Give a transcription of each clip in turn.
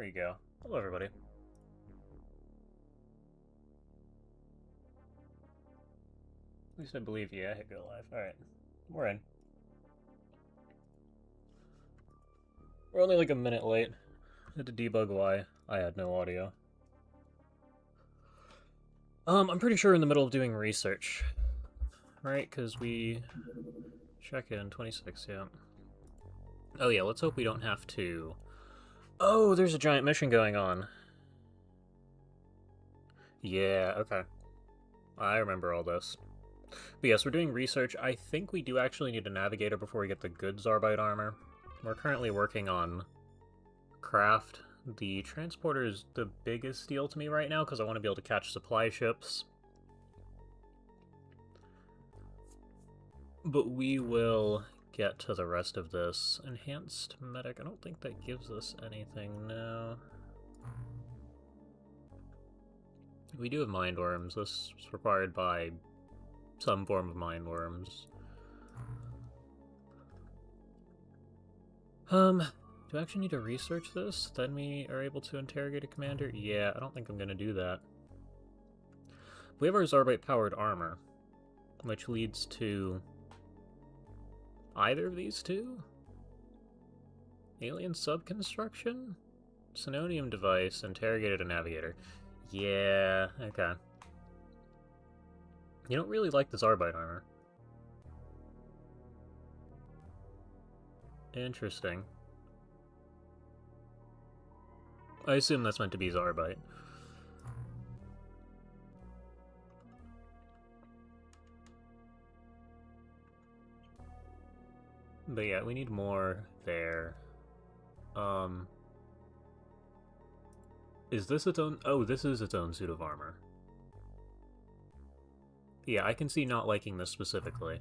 we go. Hello, everybody. At least I believe, yeah, hit go live. Alright, we're in. We're only like a minute late. I had to debug why I had no audio. I'm pretty sure we're in the middle of doing research. Right, because we check in 26, yeah. Oh yeah, let's hope we don't have to... Oh, there's a giant mission going on. Yeah, okay. I remember all this. But yes, we're doing research. I think we do actually need a navigator before we get the good Zarbite armor. We're currently working on craft. The transporter is the biggest deal to me right now because I want to be able to catch supply ships. But we will get to the rest of this. Enhanced medic, I don't think that gives us anything now. We do have mind worms. This is required by some form of mind worms. Do I actually need to research this? Then we are able to interrogate a commander? Yeah, I don't think I'm gonna do that. We have our Zarbite-powered armor, which leads to either of these two? Alien sub-construction? Psionium device, interrogated a navigator. Yeah, okay. You don't really like the Zarbite armor. Interesting. I assume that's meant to be Zarbite. But yeah, we need more there. Is this its own... Oh, this is its own suit of armor. Yeah, I can see not liking this specifically.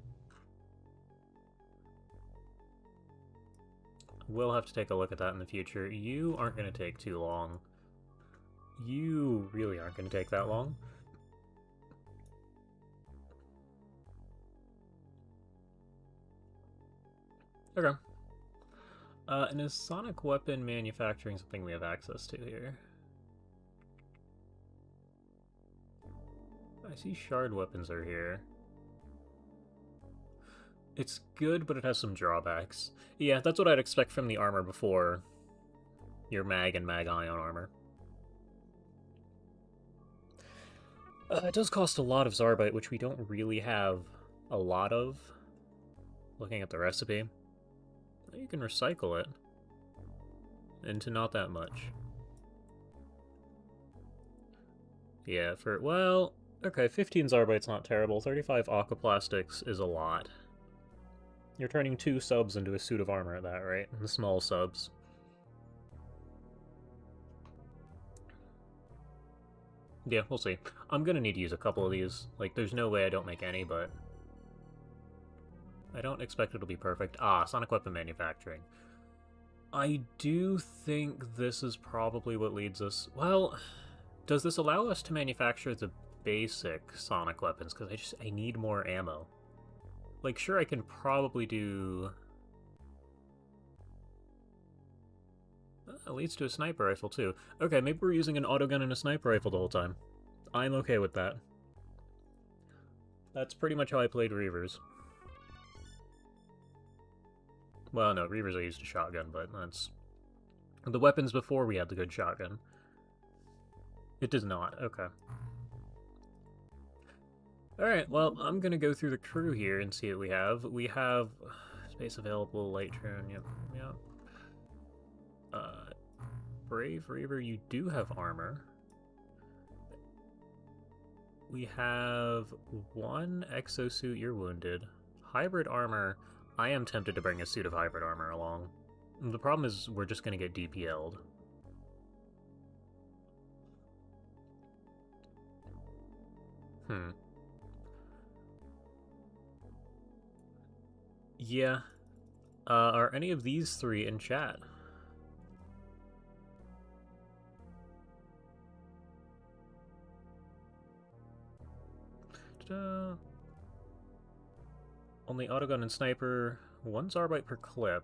We'll have to take a look at that in the future. You aren't going to take too long. You really aren't going to take that long. Okay. And is sonic weapon manufacturing something we have access to here? I see shard weapons are here. It's good, but it has some drawbacks. Yeah, that's what I'd expect from the armor before your mag and mag ion armor. It does cost a lot of Zarbite, which we don't really have a lot of. Looking at the recipe. You can recycle it into not that much. Yeah, for, well, okay, 15 Zarbite's not terrible. 35 aquaplastics is a lot. You're turning 2 subs into a suit of armor at that, right? The small subs. Yeah, we'll see. I'm gonna need to use a couple of these. Like, there's no way I don't make any, but I don't expect it'll be perfect. Ah, sonic weapon manufacturing. I do think this is probably what leads us... Well, does this allow us to manufacture the basic sonic weapons? Because I need more ammo. Like, sure, I can probably do... It leads to a sniper rifle, too. Okay, maybe we're using an autogun and a sniper rifle the whole time. I'm okay with that. That's pretty much how I played Reavers. Well, no, Reavers I used a shotgun, but that's... The weapons before we had the good shotgun. It does not, okay. Alright, well, I'm gonna go through the crew here and see what we have. We have... Space available, light drone, yep. Brave Reaver, you do have armor. We have 1 exosuit, you're wounded. Hybrid armor, I am tempted to bring a suit of hybrid armor along. The problem is we're just gonna get DPL'd. Yeah. Are any of these 3 in chat? Ta-da. Only autogun and sniper, 1 Zarbite per clip.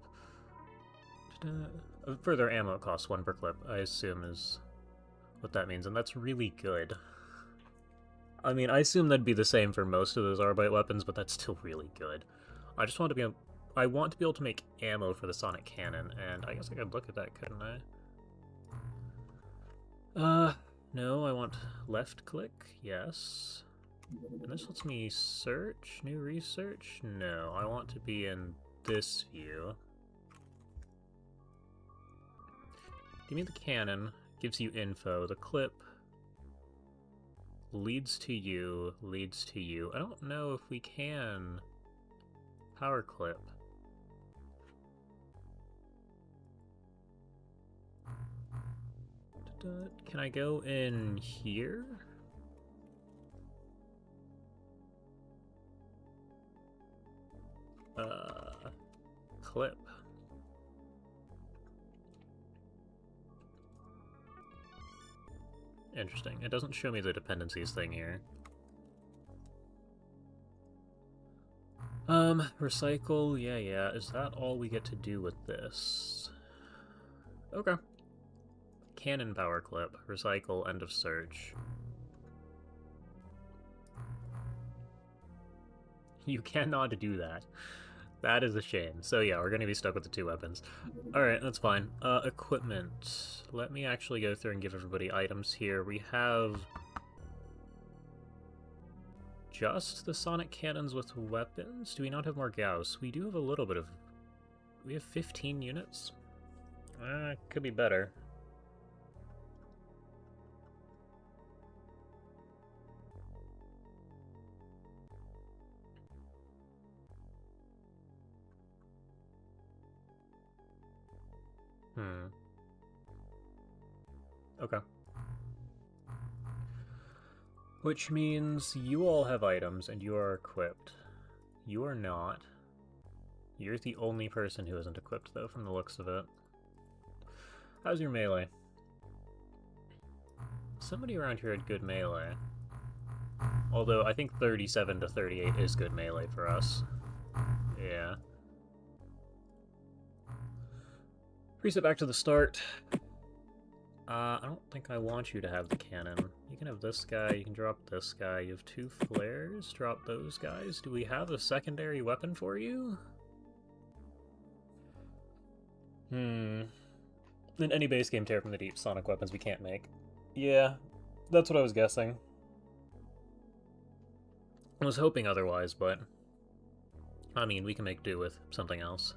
Ta-da. Further ammo costs 1 per clip, I assume is what that means, and that's really good. I mean, I assume that'd be the same for most of those Arbite weapons, but that's still really good. I just want to be able... I want to be able to make ammo for the sonic cannon, and I guess I could look at that, couldn't I? No, I want left click, yes. And this lets me search, new research? No, I want to be in this view. Give me the cannon, gives you info, the clip leads to you, leads to you. I don't know if we can power clip. Can I go in here? Clip. Interesting. It doesn't show me the dependencies thing here. Recycle, yeah. Is that all we get to do with this? Okay. Cannon power clip, recycle, end of search. You cannot do that. That is a shame. So yeah, we're gonna be stuck with the 2 weapons. Alright, that's fine. Equipment. Let me actually go through and give everybody items here. We have... just the sonic cannons with weapons? Do we not have more Gauss? We do have a little bit of... we have 15 units? Could be better. Okay. Which means you all have items and you are equipped. You are not. You're the only person who isn't equipped, though, from the looks of it. How's your melee? Somebody around here had good melee. Although, I think 37 to 38 is good melee for us. Yeah. Reset back to the start. I don't think I want you to have the cannon. You can have this guy, you can drop this guy. You have 2 flares, drop those guys. Do we have a secondary weapon for you? In any base game Terror from the Deep sonic weapons we can't make. Yeah, that's what I was guessing. I was hoping otherwise, but... I mean, we can make do with something else.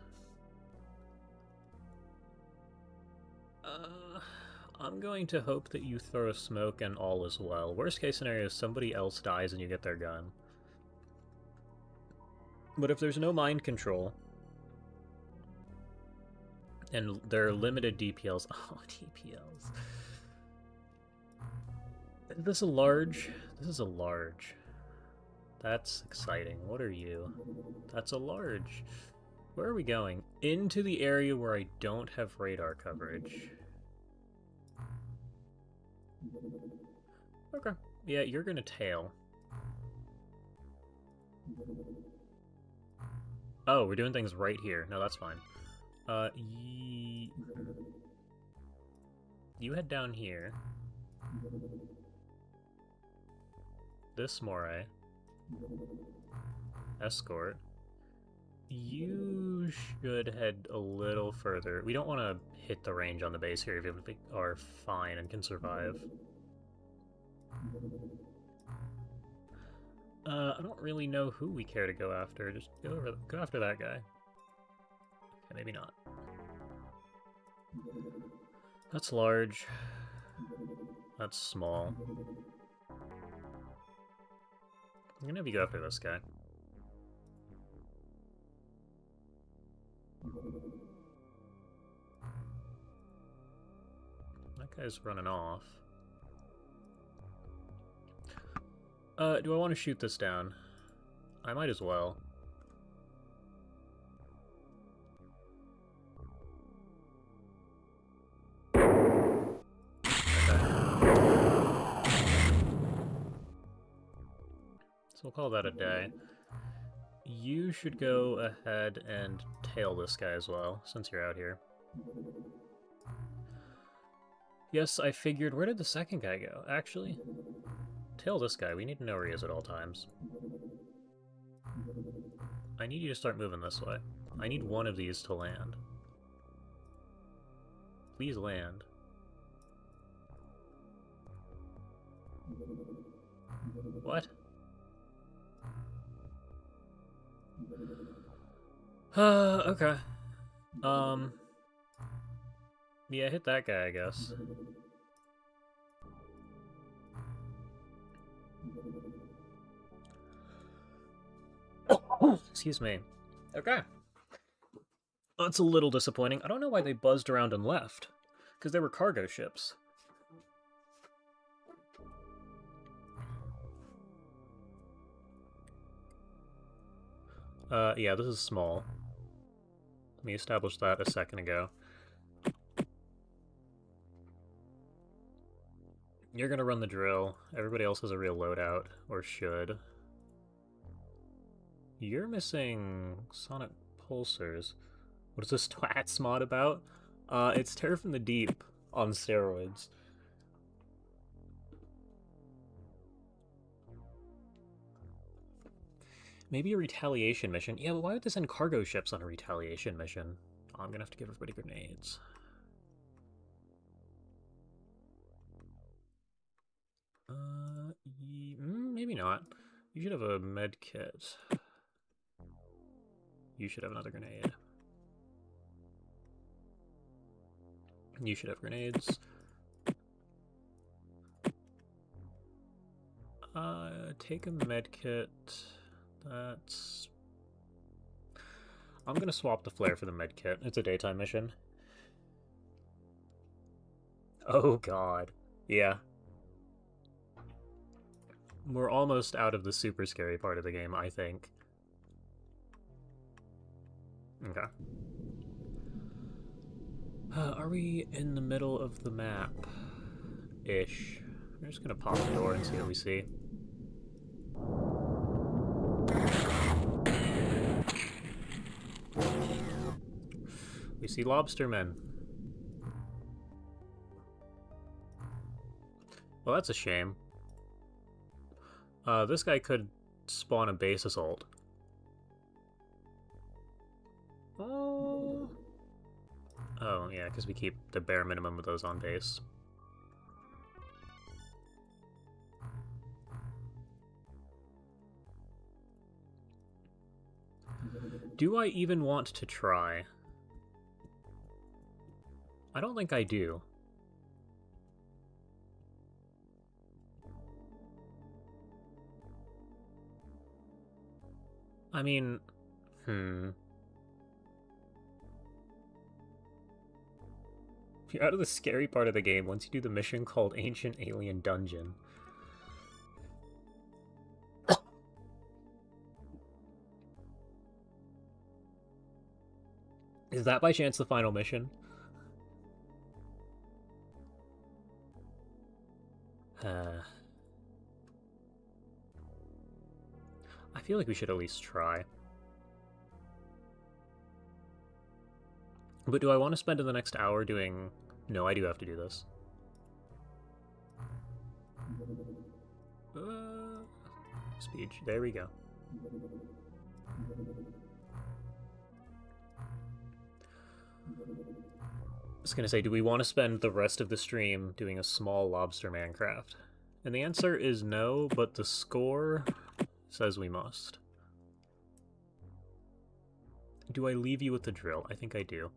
I'm going to hope that you throw a smoke and all is well. Worst case scenario is somebody else dies and you get their gun. But if there's no mind control, and there are limited DPLs... oh, DPLs. Is this a large? This is a large. That's exciting. What are you? That's a large. Where are we going? Into the area where I don't have radar coverage. Okay. Yeah, you're gonna tail. Oh, we're doing things right here. No, that's fine. You head down here. This moray. Escort. You should head a little further. We don't want to hit the range on the base here, even if we are fine and can survive. I don't really know who we care to go after. Just go after that guy. Okay, maybe not. That's large. That's small. I'm gonna have you go after this guy. That guy's running off. Do I want to shoot this down? I might as well. So we'll call that a day. You should go ahead and tail this guy as well, since you're out here. Yes, I figured. Where did the second guy go? Actually, tail this guy. We need to know where he is at all times. I need you to start moving this way. I need one of these to land. Please land. What? Okay. Yeah, hit that guy, I guess. Excuse me. Okay. That's a little disappointing. I don't know why they buzzed around and left. Because they were cargo ships. Yeah, this is small. We established that a second ago. You're gonna run the drill. Everybody else has a real loadout, or should. You're missing sonic pulsars. What is this TWoTS mod about? It's Terror from the Deep on steroids. Maybe a retaliation mission. Yeah, but why would they send cargo ships on a retaliation mission? Oh, I'm gonna have to give everybody grenades. Maybe not. You should have a med kit. You should have another grenade. You should have grenades. Take a med kit. That's... I'm gonna swap the flare for the med kit. It's a daytime mission. Oh god. Yeah. We're almost out of the super scary part of the game, I think. Okay. Are we in the middle of the map? Ish. We're just gonna pop the door and see what we see. We see Lobstermen. Well, that's a shame. This guy could spawn a base assault. Oh, yeah, because we keep the bare minimum of those on base. Do I even want to try? I don't think I do. I mean, If you're out of the scary part of the game once you do the mission called Ancient Alien Dungeon. Is that by chance the final mission? I feel like we should at least try. But do I want to spend the next hour doing... No, I do have to do this. Speech. There we go. I was gonna say, do we want to spend the rest of the stream doing a small Lobsterman craft? And the answer is no, but the score says we must. Do I leave you with the drill? I think I do.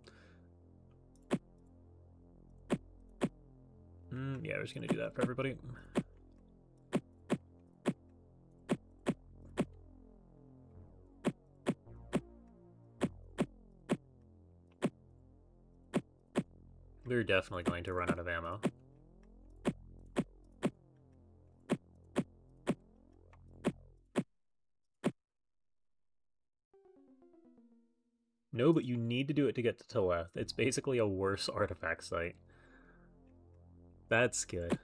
Yeah, we're just gonna do that for everybody. We're definitely going to run out of ammo. No, but you need to do it to get to TWoTS. It's basically a worse artifact site. That's good.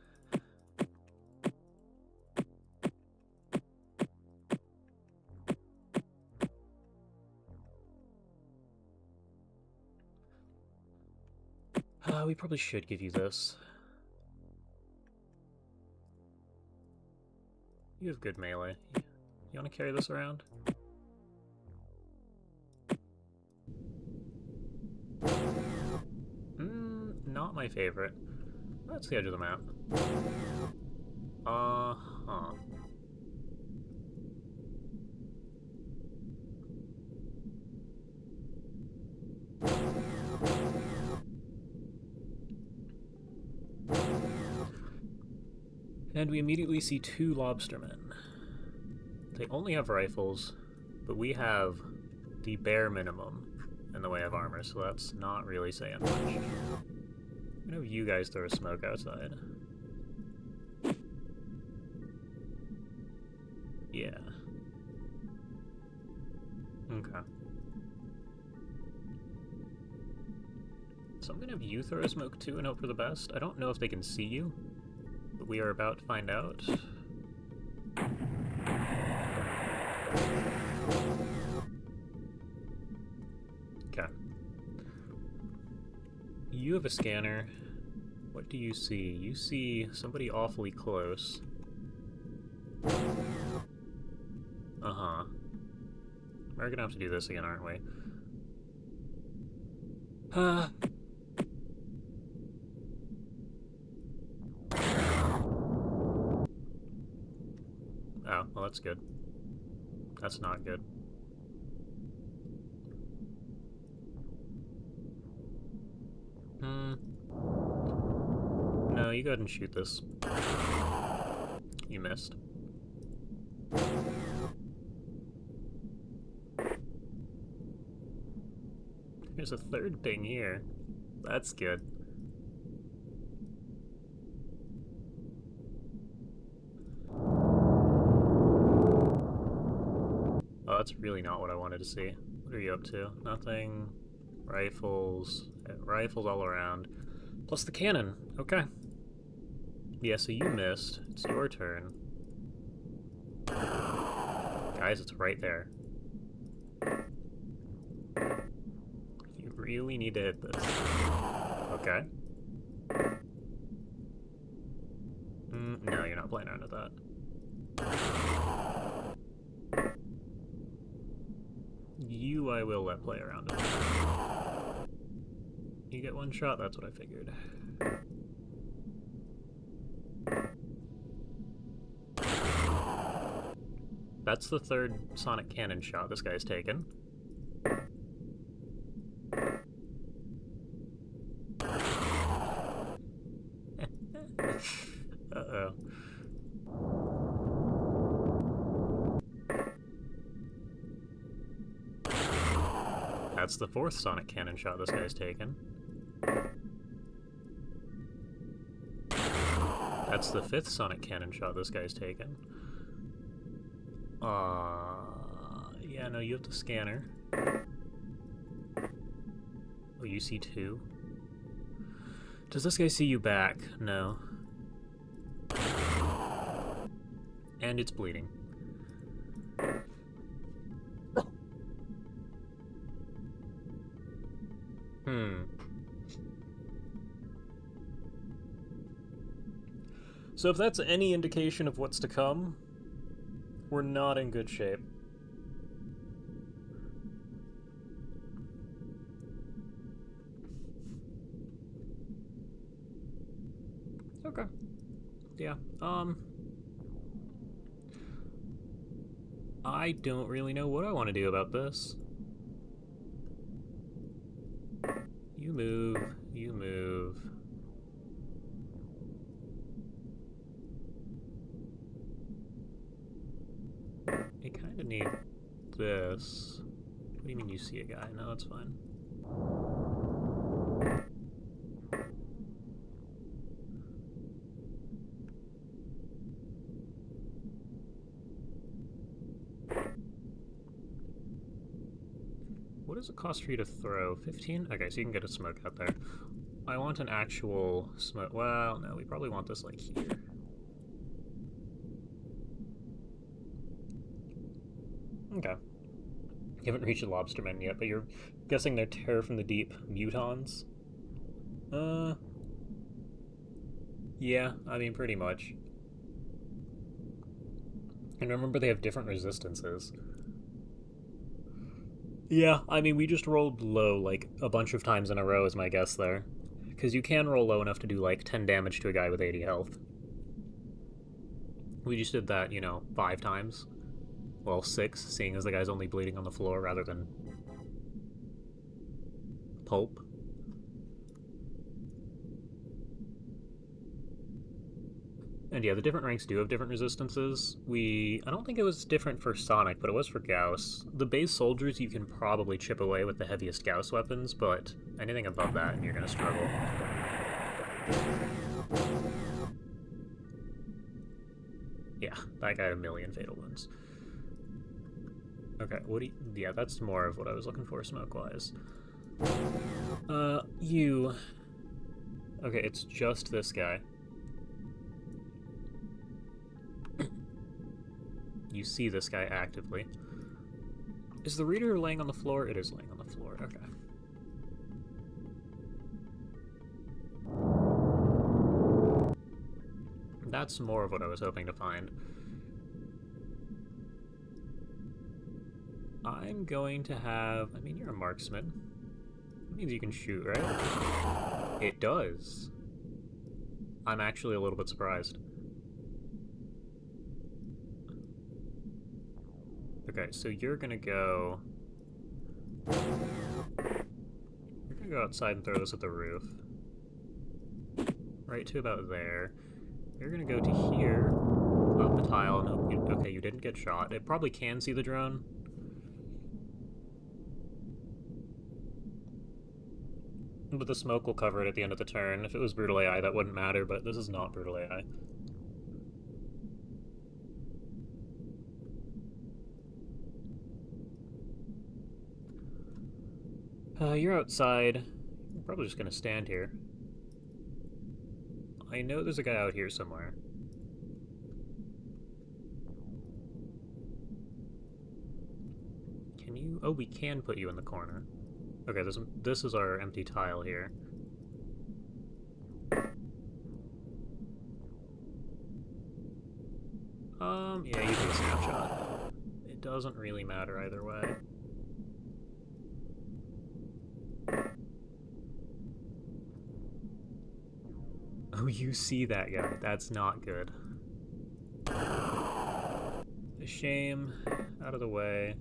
We probably should give you this. You have good melee. You want to carry this around? Not my favorite. That's the edge of the map. Uh-huh. And we immediately see 2 Lobstermen. They only have rifles, but we have the bare minimum in the way of armor, so that's not really saying much. I'm gonna have you guys throw a smoke outside. Yeah. Okay. So I'm gonna have you throw a smoke too and hope for the best. I don't know if they can see you, but we are about to find out. Okay. You have a scanner. What do you see? You see somebody awfully close. Uh-huh. We're gonna have to do this again, aren't we? Oh, well that's good. That's not good. No, you go ahead and shoot this. You missed. There's a third thing here. That's good. Oh, that's really not what I wanted to see. What are you up to? Nothing. Rifles. Rifles all around. Plus the cannon. Okay. Yeah, so you missed. It's your turn. Guys, it's right there. You really need to hit this. Okay. No, you're not playing around with that. You I will let play around with. You get one shot, that's what I figured. That's the third sonic cannon shot this guy's taken. Uh-oh. That's the fourth sonic cannon shot this guy's taken. That's the fifth sonic cannon shot this guy's taken. Yeah, no, you have the scanner. Oh, you see 2? Does this guy see you back? No. And it's bleeding. So if that's any indication of what's to come, we're not in good shape. Okay. Yeah, I don't really know what I want to do about this. You move, you move. I kind of need this. What do you mean you see a guy? No, that's fine. What does it cost for you to throw? 15? Okay, so you can get a smoke out there. I want an actual smoke. Well, no, we probably want this like here. Okay. You haven't reached a Lobsterman yet, but you're guessing they're Terror from the Deep mutons? Yeah, I mean, pretty much. And remember, they have different resistances. Yeah, I mean, we just rolled low, like, a bunch of times in a row is my guess there. Because you can roll low enough to do, like, 10 damage to a guy with 80 health. We just did that, 5 times. Well, 6, seeing as the guy's only bleeding on the floor rather than pulp. And yeah, the different ranks do have different resistances. I don't think it was different for Sonic, but it was for Gauss. The base soldiers you can probably chip away with the heaviest Gauss weapons, but anything above that, you're gonna struggle. Yeah, that guy had a million fatal wounds. Okay, yeah, that's more of what I was looking for smoke-wise. You... Okay, it's just this guy. You see this guy actively. Is the reader laying on the floor? It is laying on the floor, okay. That's more of what I was hoping to find. I'm going to have... I mean, you're a marksman. That means you can shoot, right? It does. I'm actually a little bit surprised. Okay, so you're gonna go... You're gonna go outside and throw this at the roof. Right to about there. You're gonna go to here, up the tile, and hope you... Okay, you didn't get shot. It probably can see the drone. But the smoke will cover it at the end of the turn. If it was Brutal AI, that wouldn't matter, but this is not Brutal AI. You're outside. You're probably just gonna stand here. I know there's a guy out here somewhere. Can you... Oh, we can put you in the corner. Okay, this is our empty tile here. Yeah, you do a snapshot. It doesn't really matter either way. Oh, you see that guy. That's not good. A shame. Out of the way.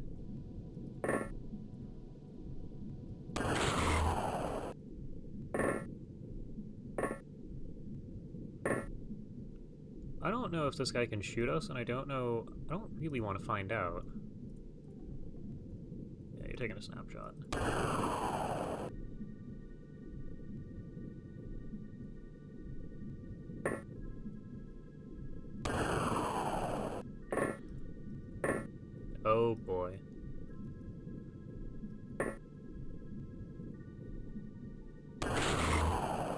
I don't know if this guy can shoot us, and I don't really want to find out. Yeah, you're taking a snapshot. Oh boy.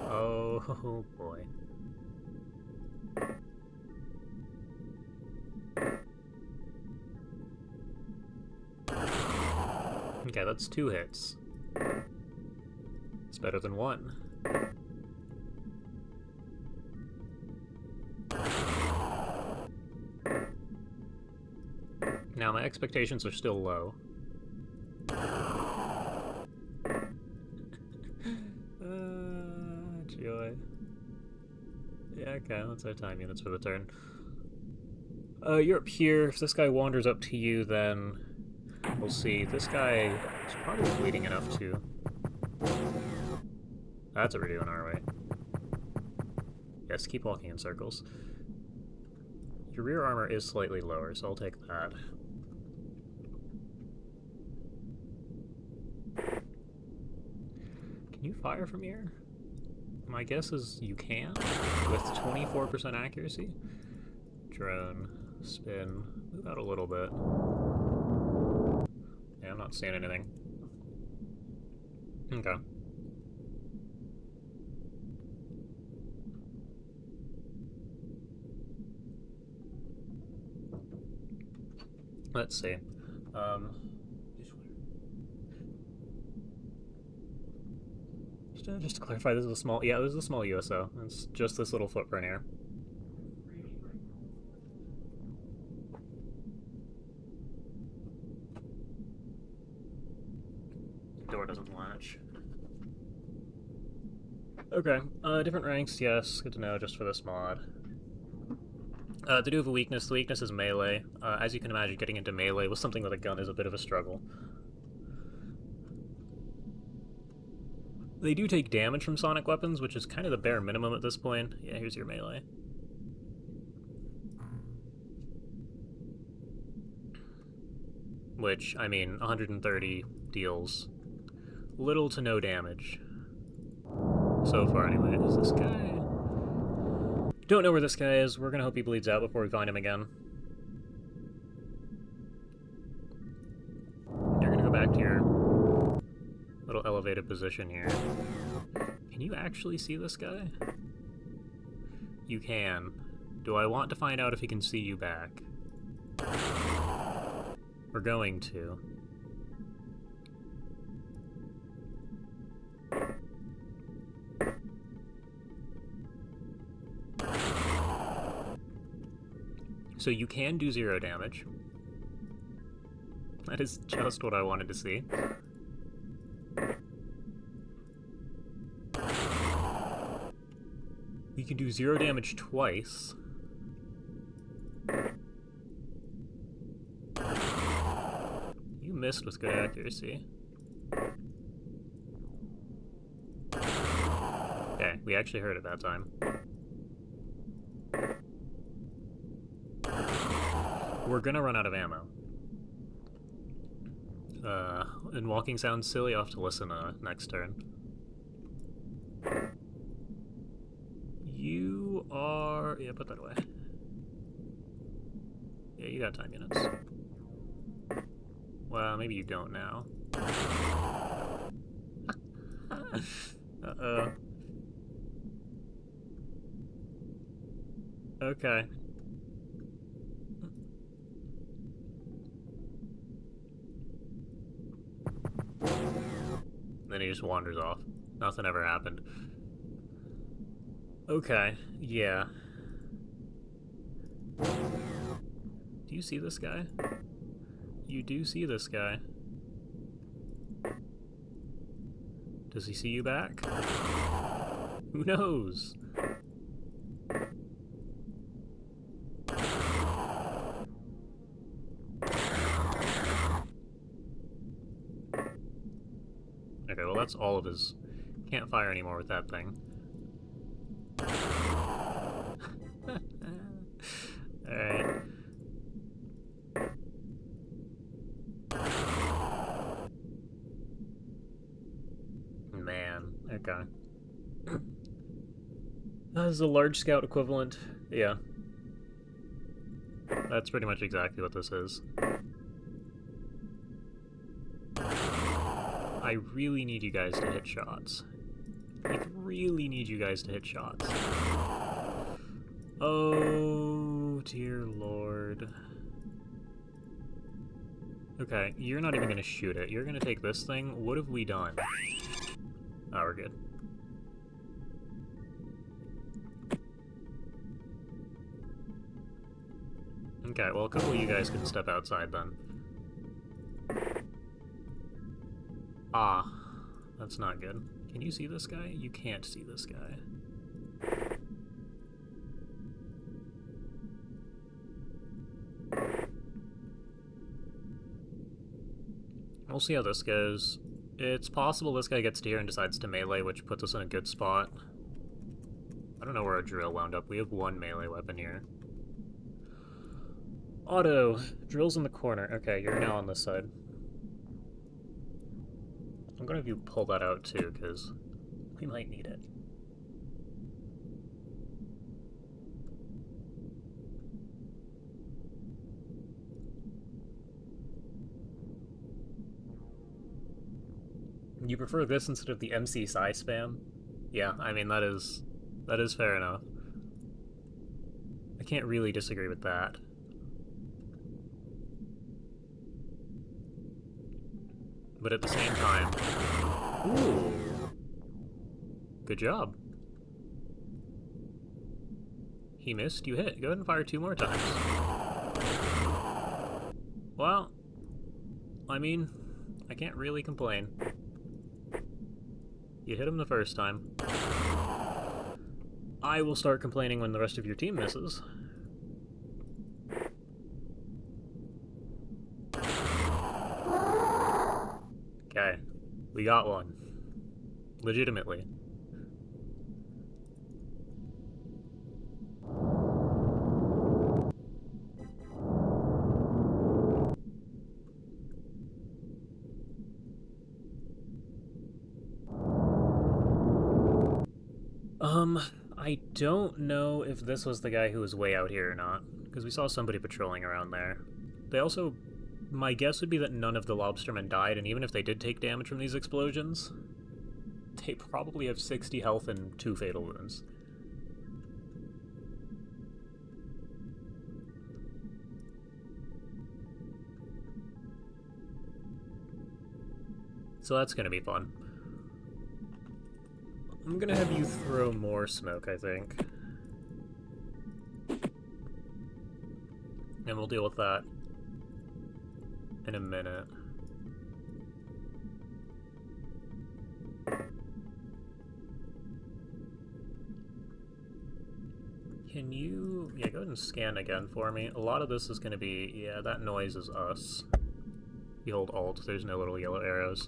Oh boy. Okay, that's 2 hits. It's better than 1. Now, my expectations are still low. Joy. Yeah, okay, let's have time units for the turn. You're up here. If this guy wanders up to you, then we'll see. This guy is probably bleeding enough to... That's what we're doing our way. Yes, keep walking in circles. Your rear armor is slightly lower, so I'll take that. Can you fire from here? My guess is you can, with 24% accuracy. Drone, spin, move out a little bit. Yeah, I'm not seeing anything. Okay. Let's see. Just to clarify, this is a small... Yeah, this is a small USO. It's just this little footprint here. Door doesn't latch. Okay, different ranks, yes, good to know just for this mod. They do have a weakness. The weakness is melee. As you can imagine, getting into melee with something with a gun is a bit of a struggle. They do take damage from sonic weapons, which is kind of the bare minimum at this point. Yeah, here's your melee. Which, I mean, 130 deals little to no damage. So far, anyway. Is this guy? Don't know where this guy is. We're gonna hope he bleeds out before we find him again. You're gonna go back to your little elevated position here. Can you actually see this guy? You can. Do I want to find out if he can see you back? We're going to. So you can do 0 damage. That is just what I wanted to see. We can do 0 damage twice. You missed with good accuracy. Okay, we actually heard it that time. We're gonna run out of ammo. And walking sounds silly, I'll have to listen next turn. You are... yeah, put that away. Yeah, you got time units. Well, maybe you don't now. Uh-oh. Okay. Then he just wanders off. Nothing ever happened. Okay, yeah. Do you see this guy? You do see this guy. Does he see you back? Who knows? Okay, well that's all of his... Can't fire anymore with that thing. Alright. Man, okay. That is a large scout equivalent. Yeah. That's pretty much exactly what this is. I really need you guys to hit shots. Like, really need you guys to hit shots. Oh, dear lord. Okay, you're not even gonna shoot it. You're gonna take this thing. What have we done? Oh, we're good. Okay, well, a couple of you guys can step outside then. Ah, that's not good. Can you see this guy? You can't see this guy. We'll see how this goes. It's possible this guy gets to here and decides to melee, which puts us in a good spot. I don't know where our drill wound up. We have one melee weapon here. Auto. Drill's in the corner. Okay, you're now on this side. I'm gonna have you pull that out too, because we might need it. You prefer this instead of the MC Psi spam? Yeah, I mean, that is fair enough. I can't really disagree with that. But at the same time... Ooh! Good job. He missed, you hit. Go ahead and fire 2 more times. Well, I mean, I can't really complain. You hit him the first time. I will start complaining when the rest of your team misses. Okay, we got one. Legitimately. I don't know if this was the guy who was way out here or not, because we saw somebody patrolling around there. They also... My guess would be that none of the Lobstermen died, and even if they did take damage from these explosions, they probably have 60 health and 2 fatal wounds. So that's gonna be fun. I'm gonna have you throw more smoke, I think. And we'll deal with that in a minute. Can you... yeah, go ahead and scan again for me. A lot of this is gonna be... yeah, that noise is us. You hold Alt, there's no little yellow arrows.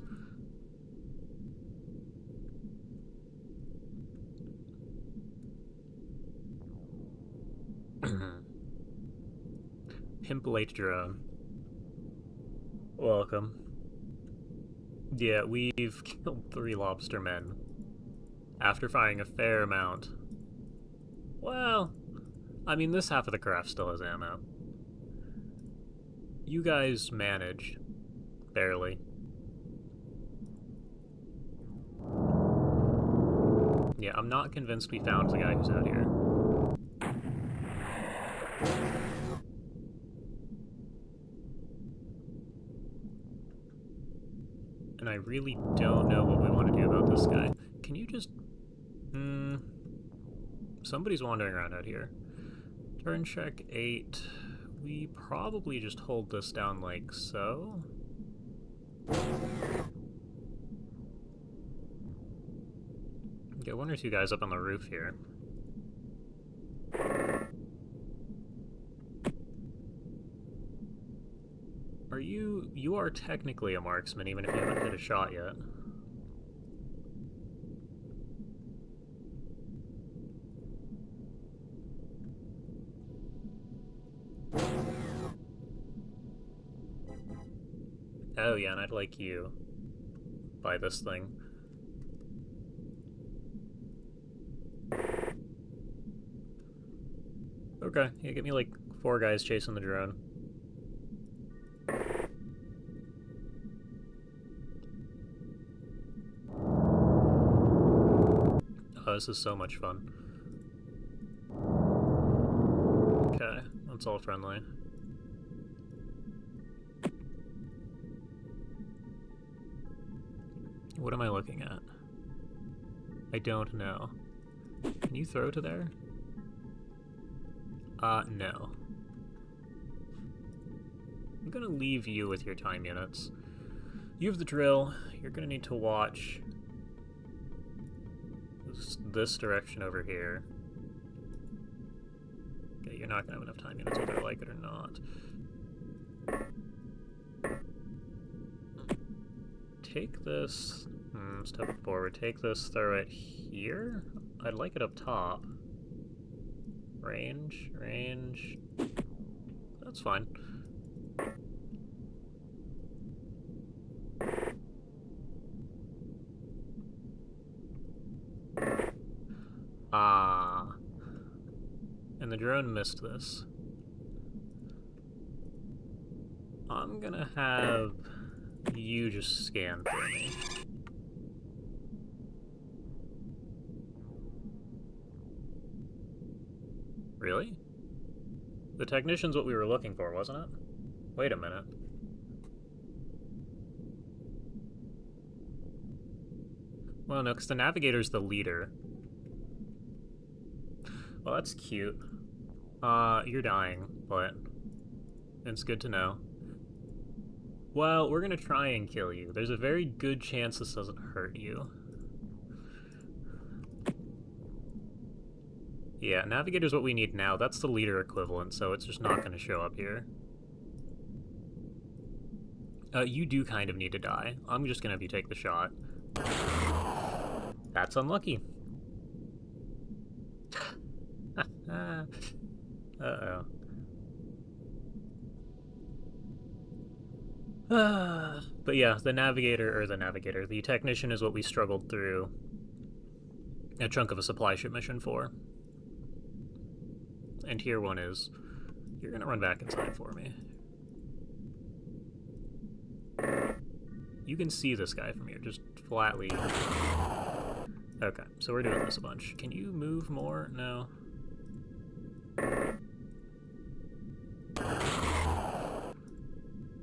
Pimplate drone. Welcome. Yeah, we've killed 3 Lobstermen. After firing a fair amount. Well, I mean, this half of the craft still has ammo. You guys managed. Barely. Yeah, I'm not convinced we found the guy who's out here. And I really don't know what we want to do about this guy. Can you just... somebody's wandering around out here. Turn check 8. We probably just hold this down like so. Get 1 or 2 guys up on the roof here. Are you... you are technically a marksman, even if you haven't hit a shot yet. Oh yeah, and I'd like you. Buy this thing. Okay, yeah, get me like 4 guys chasing the drone. Oh, this is so much fun. Okay, that's all friendly. What am I looking at? I don't know. Can you throw to there? No. I'm gonna leave you with your time units. You have the drill. You're gonna need to watch this direction over here. Okay, you're not gonna have enough time units whether I like it or not. Take this... step it forward. Take this, throw it here? I'd like it up top. Range, range... That's fine. Ah. And the drone missed this. I'm gonna have you just scan for me. Really? The technician's what we were looking for, wasn't it? Wait a minute. Well, no, because the navigator's the leader. Well, that's cute. You're dying, but it's good to know. Well, we're gonna try and kill you. There's a very good chance this doesn't hurt you. Yeah, navigator's what we need now. That's the leader equivalent, so it's just not going to show up here. You do kind of need to die. I'm just going to have you take the shot. That's unlucky. Uh-oh. But yeah, the technician is what we struggled through a chunk of a supply ship mission for. And here one is. You're gonna run back inside for me. You can see this guy from here, just flatly. Okay, so we're doing this a bunch. Can you move more? No.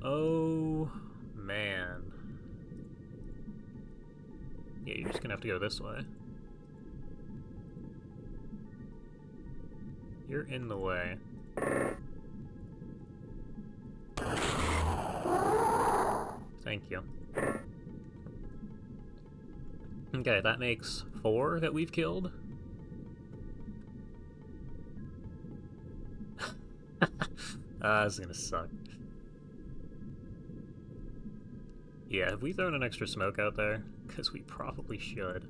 Oh, man. Yeah, you're just gonna have to go this way. You're in the way. Thank you. Okay, that makes 4 that we've killed. This is gonna suck. Yeah, have we thrown an extra smoke out there? Because we probably should.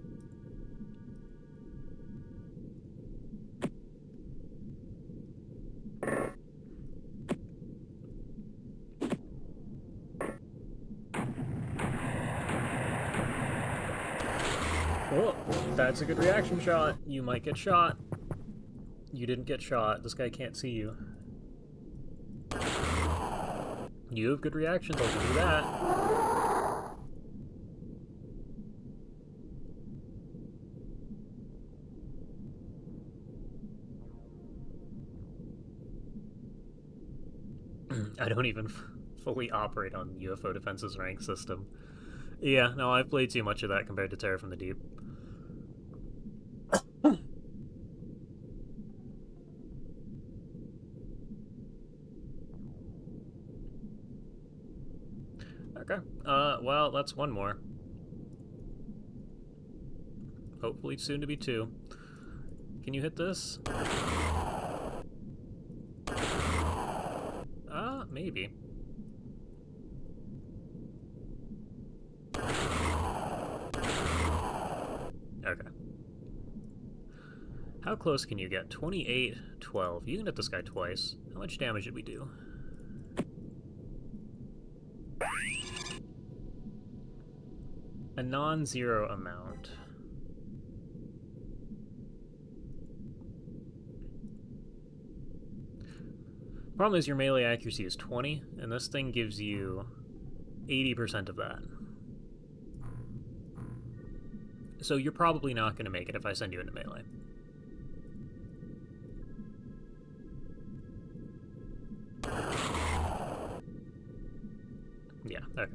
Oh, that's a good reaction shot. You might get shot. You didn't get shot. This guy can't see you. You have good reactions, I'll give you that. I don't even fully operate on UFO Defense's rank system. Yeah, no, I've played too much of that compared to Terror from the Deep. Okay, well, that's one more. Hopefully soon to be 2. Can you hit this? Maybe. Okay. How close can you get? 28, 12. You can hit this guy twice. How much damage did we do? A non-zero amount. Problem is your melee accuracy is 20, and this thing gives you 80% of that. So you're probably not going to make it if I send you into melee. Yeah, okay.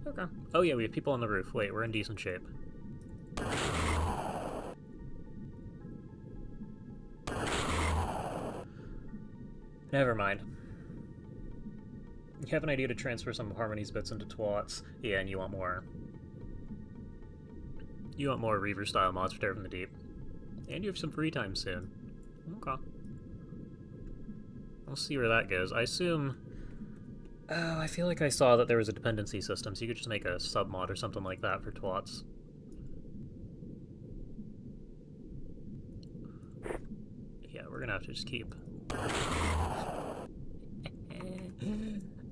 Okay. Oh yeah, we have people on the roof. Wait, we're in decent shape. Never mind. You have an idea to transfer some of Harmony's bits into TWoTS. Yeah, and you want more. You want more Reaver-style mods for Terror from the Deep. And you have some free time soon. Okay. We'll see where that goes. I assume... Oh, I feel like I saw that there was a dependency system, so you could just make a sub-mod or something like that for TWoTS. Yeah, we're gonna have to just keep...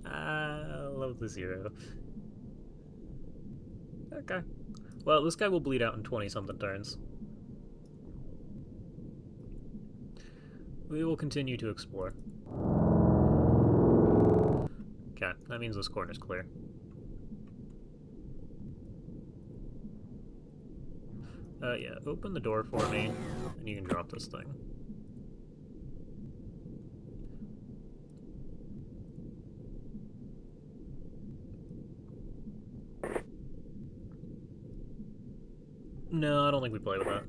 I love the 0. Okay. Well, this guy will bleed out in 20-something turns. We will continue to explore. Okay, that means this corner's clear. Yeah, open the door for me, and you can drop this thing. No, I don't think we play with that.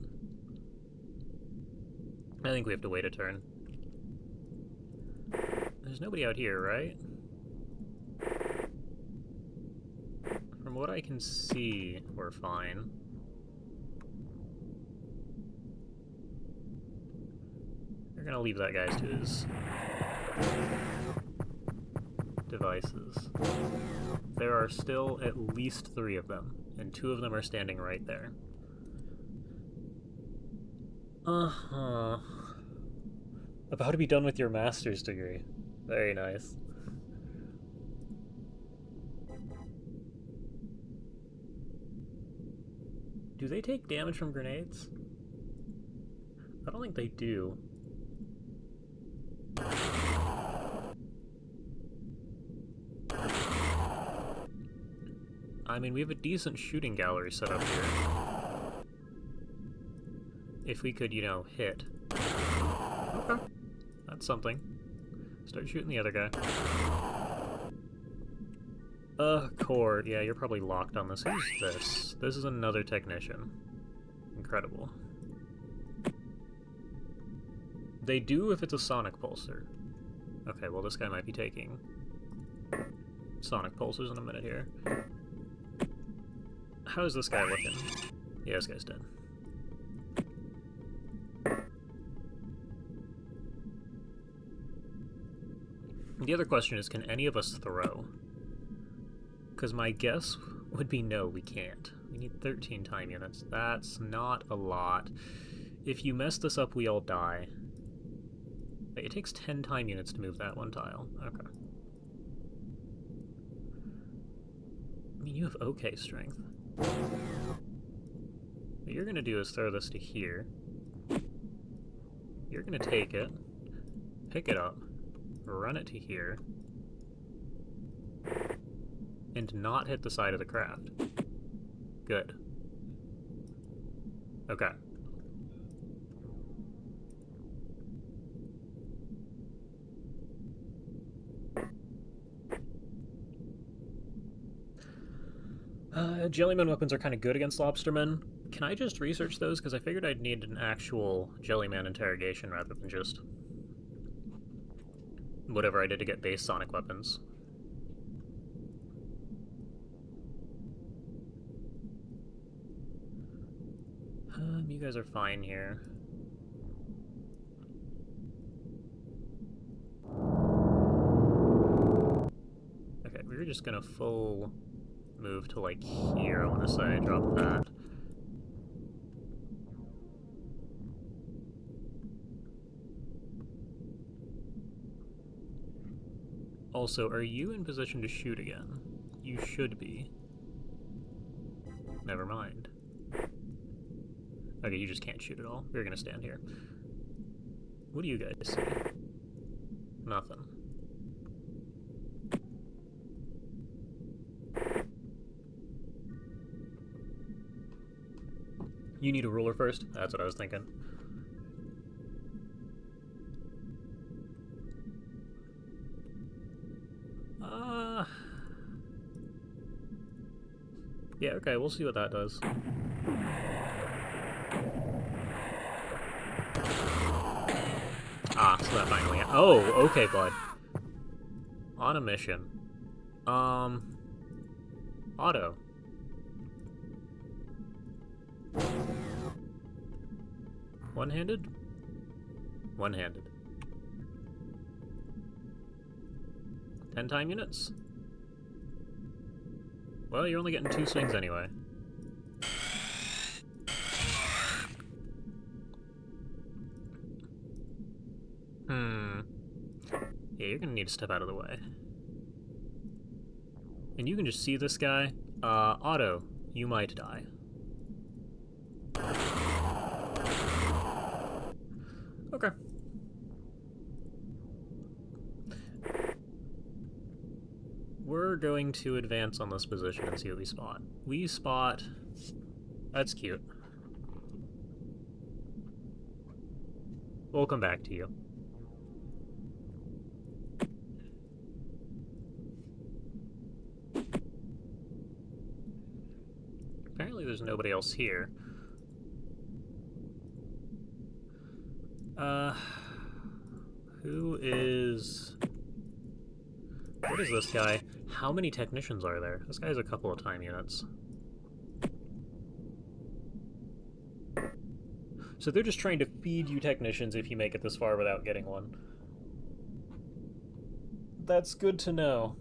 I think we have to wait a turn. There's nobody out here, right? From what I can see, we're fine. We're gonna leave that guy to his devices. There are still at least 3 of them, and 2 of them are standing right there. Uh-huh. About to be done with your master's degree. Very nice. Do they take damage from grenades? I don't think they do. I mean, we have a decent shooting gallery set up here. If we could, you know, hit. Okay. That's something. Start shooting the other guy. Core. Yeah, you're probably locked on this. Who's this? This is another technician. Incredible. They do if it's a sonic pulsar. Okay, well this guy might be taking sonic pulsars in a minute here. How is this guy looking? Yeah, this guy's dead. The other question is, can any of us throw? Because my guess would be no, we can't. We need 13 time units. That's not a lot. If you mess this up, we all die. It takes 10 time units to move that one tile. Okay. I mean, you have okay strength. What you're gonna do is throw this to here. You're gonna take it, pick it up, run it to here, and not hit the side of the craft. Good. Okay. Jellyman weapons are kind of good against Lobstermen. Can I just research those? Because I figured I'd need an actual Jellyman interrogation rather than just whatever I did to get base sonic weapons. You guys are fine here. Okay, we were just gonna full move to, like, here, I want to say. Drop that. Also, are you in position to shoot again? You should be. Never mind. Okay, you just can't shoot at all. We're gonna stand here. What do you guys see? Nothing. You need a ruler first? That's what I was thinking. Yeah, okay, we'll see what that does. Ah, so that finally... Oh, okay, bud. On a mission. Auto. One-handed? One-handed. 10 time units? Well, you're only getting 2 swings anyway. Yeah, you're gonna need to step out of the way. And you can just see this guy. Auto, you might die. Okay. We're going to advance on this position and see what we spot. We spot... That's cute. We'll come back to you. Apparently there's nobody else here. Who is... What is this guy? How many technicians are there? This guy has a couple of time units. So they're just trying to feed you technicians if you make it this far without getting one. That's good to know.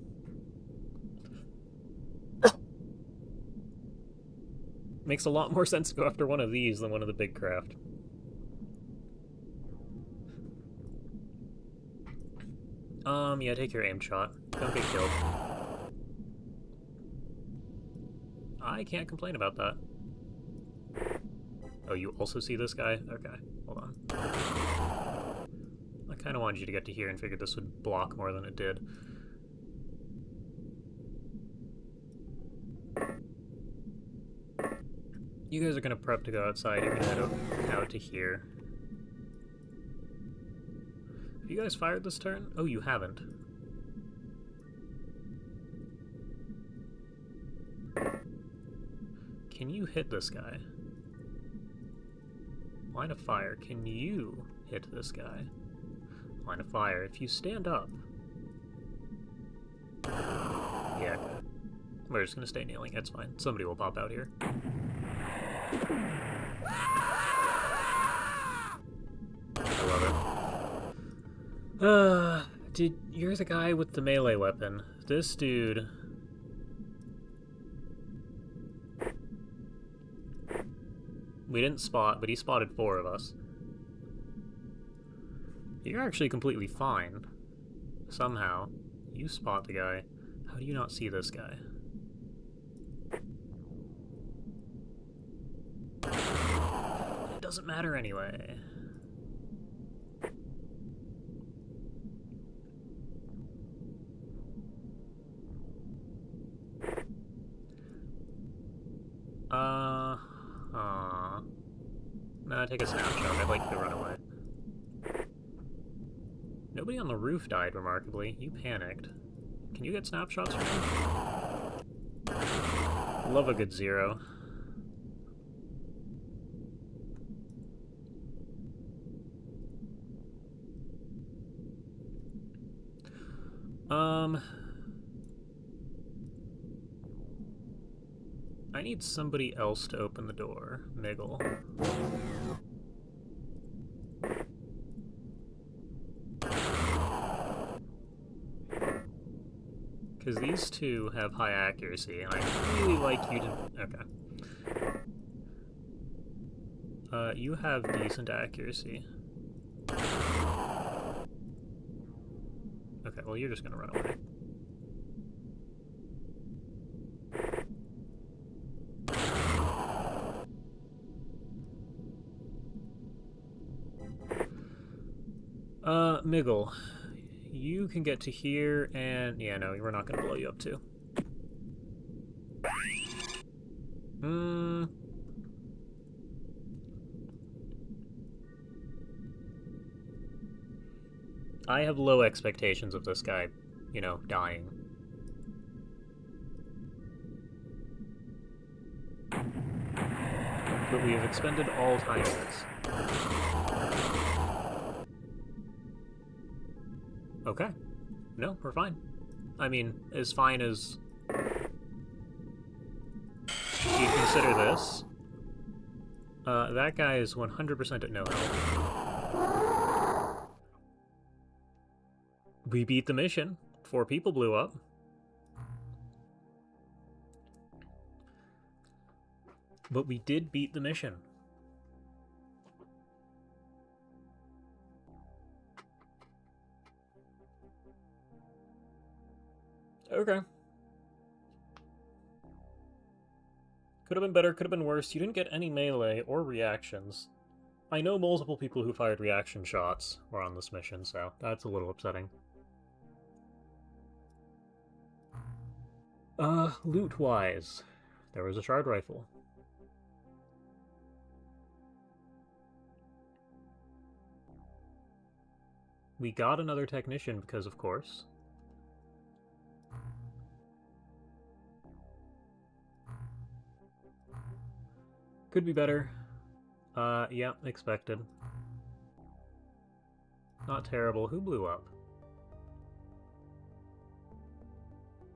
Makes a lot more sense to go after one of these than one of the big craft. Yeah, take your aim shot. Don't get killed. I can't complain about that. Oh, you also see this guy? Okay, hold on. I kind of wanted you to get to here and figured this would block more than it did. You guys are going to prep to go outside. You're going to head out to here. Have you guys fired this turn? Oh, you haven't. Can you hit this guy? Line of fire. Can you hit this guy? Line of fire. If you stand up... Yeah, okay. We're just gonna stay kneeling. It's fine. Somebody will pop out here. I love it. You're the guy with the melee weapon. This dude... We didn't spot, but he spotted 4 of us. You're actually completely fine. Somehow. You spot the guy. How do you not see this guy? It doesn't matter anyway. Nah, take a snapshot. I'd like you to run away. Nobody on the roof died, remarkably. You panicked. Can you get snapshots from me? Love a good 0. I need somebody else to open the door. Miggle. Because these two have high accuracy, and I really like you to... Okay. You have decent accuracy. Okay, well, you're just gonna run away. Miggle. You can get to here, and... Yeah, no, we're not gonna blow you up, too. I have low expectations of this guy, you know, dying. But we have expended all time units. Okay. No, we're fine. I mean, as fine as... You consider this. That guy is 100% at no health. We beat the mission. 4 people blew up. But we did beat the mission. Okay. Could have been better, could have been worse. You didn't get any melee or reactions. I know multiple people who fired reaction shots were on this mission, so that's a little upsetting. Loot-wise, there was a shard rifle. We got another technician because, of course. Could be better. Yeah, expected. Not terrible. Who blew up?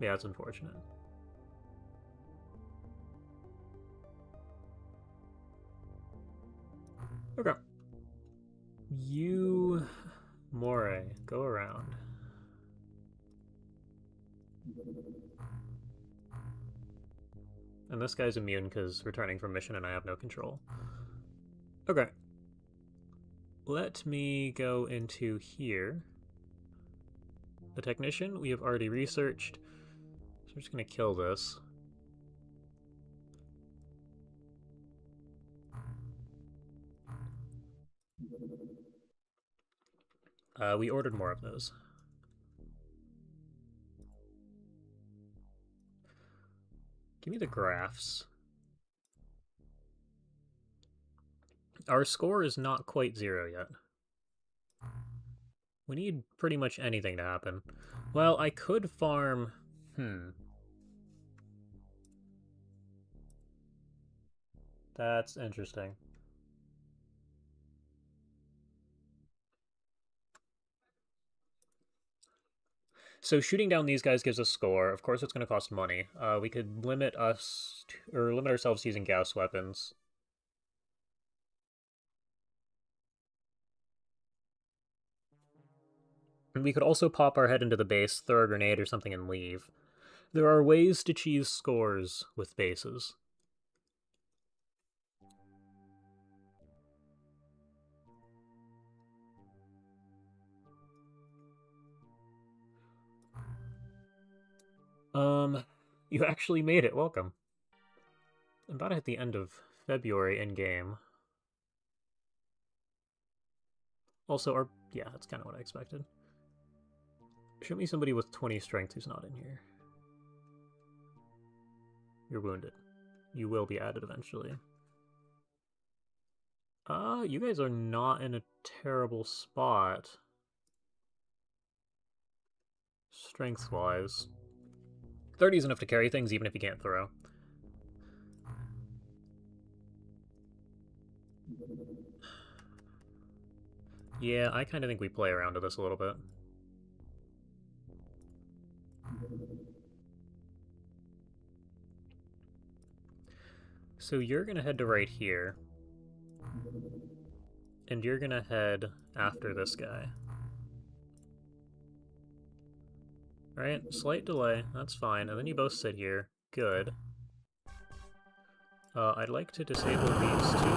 Yeah, it's unfortunate. Okay. You, Moray, go around. And this guy's immune because returning from mission and I have no control. Okay. Let me go into here. The technician, we have already researched. So we're just going to kill this. We ordered more of those. Give me the graphs. Our score is not quite 0 yet. We need pretty much anything to happen. Well, I could farm... That's interesting. So shooting down these guys gives us score. Of course, it's going to cost money. We could limit limit ourselves to using gas weapons. And we could also pop our head into the base, throw a grenade or something, and leave. There are ways to cheese scores with bases. You actually made it. Welcome. I'm about to hit the end of February in-game. Also, yeah, that's kind of what I expected. Show me somebody with 20 strength who's not in here. You're wounded. You will be added eventually. You guys are not in a terrible spot. Strength-wise. 30 is enough to carry things even if you can't throw. Yeah, I kind of think we play around with this a little bit. So you're going to head to right here. And you're going to head after this guy. Alright, slight delay. That's fine. And then you both sit here. Good. I'd like to disable these two.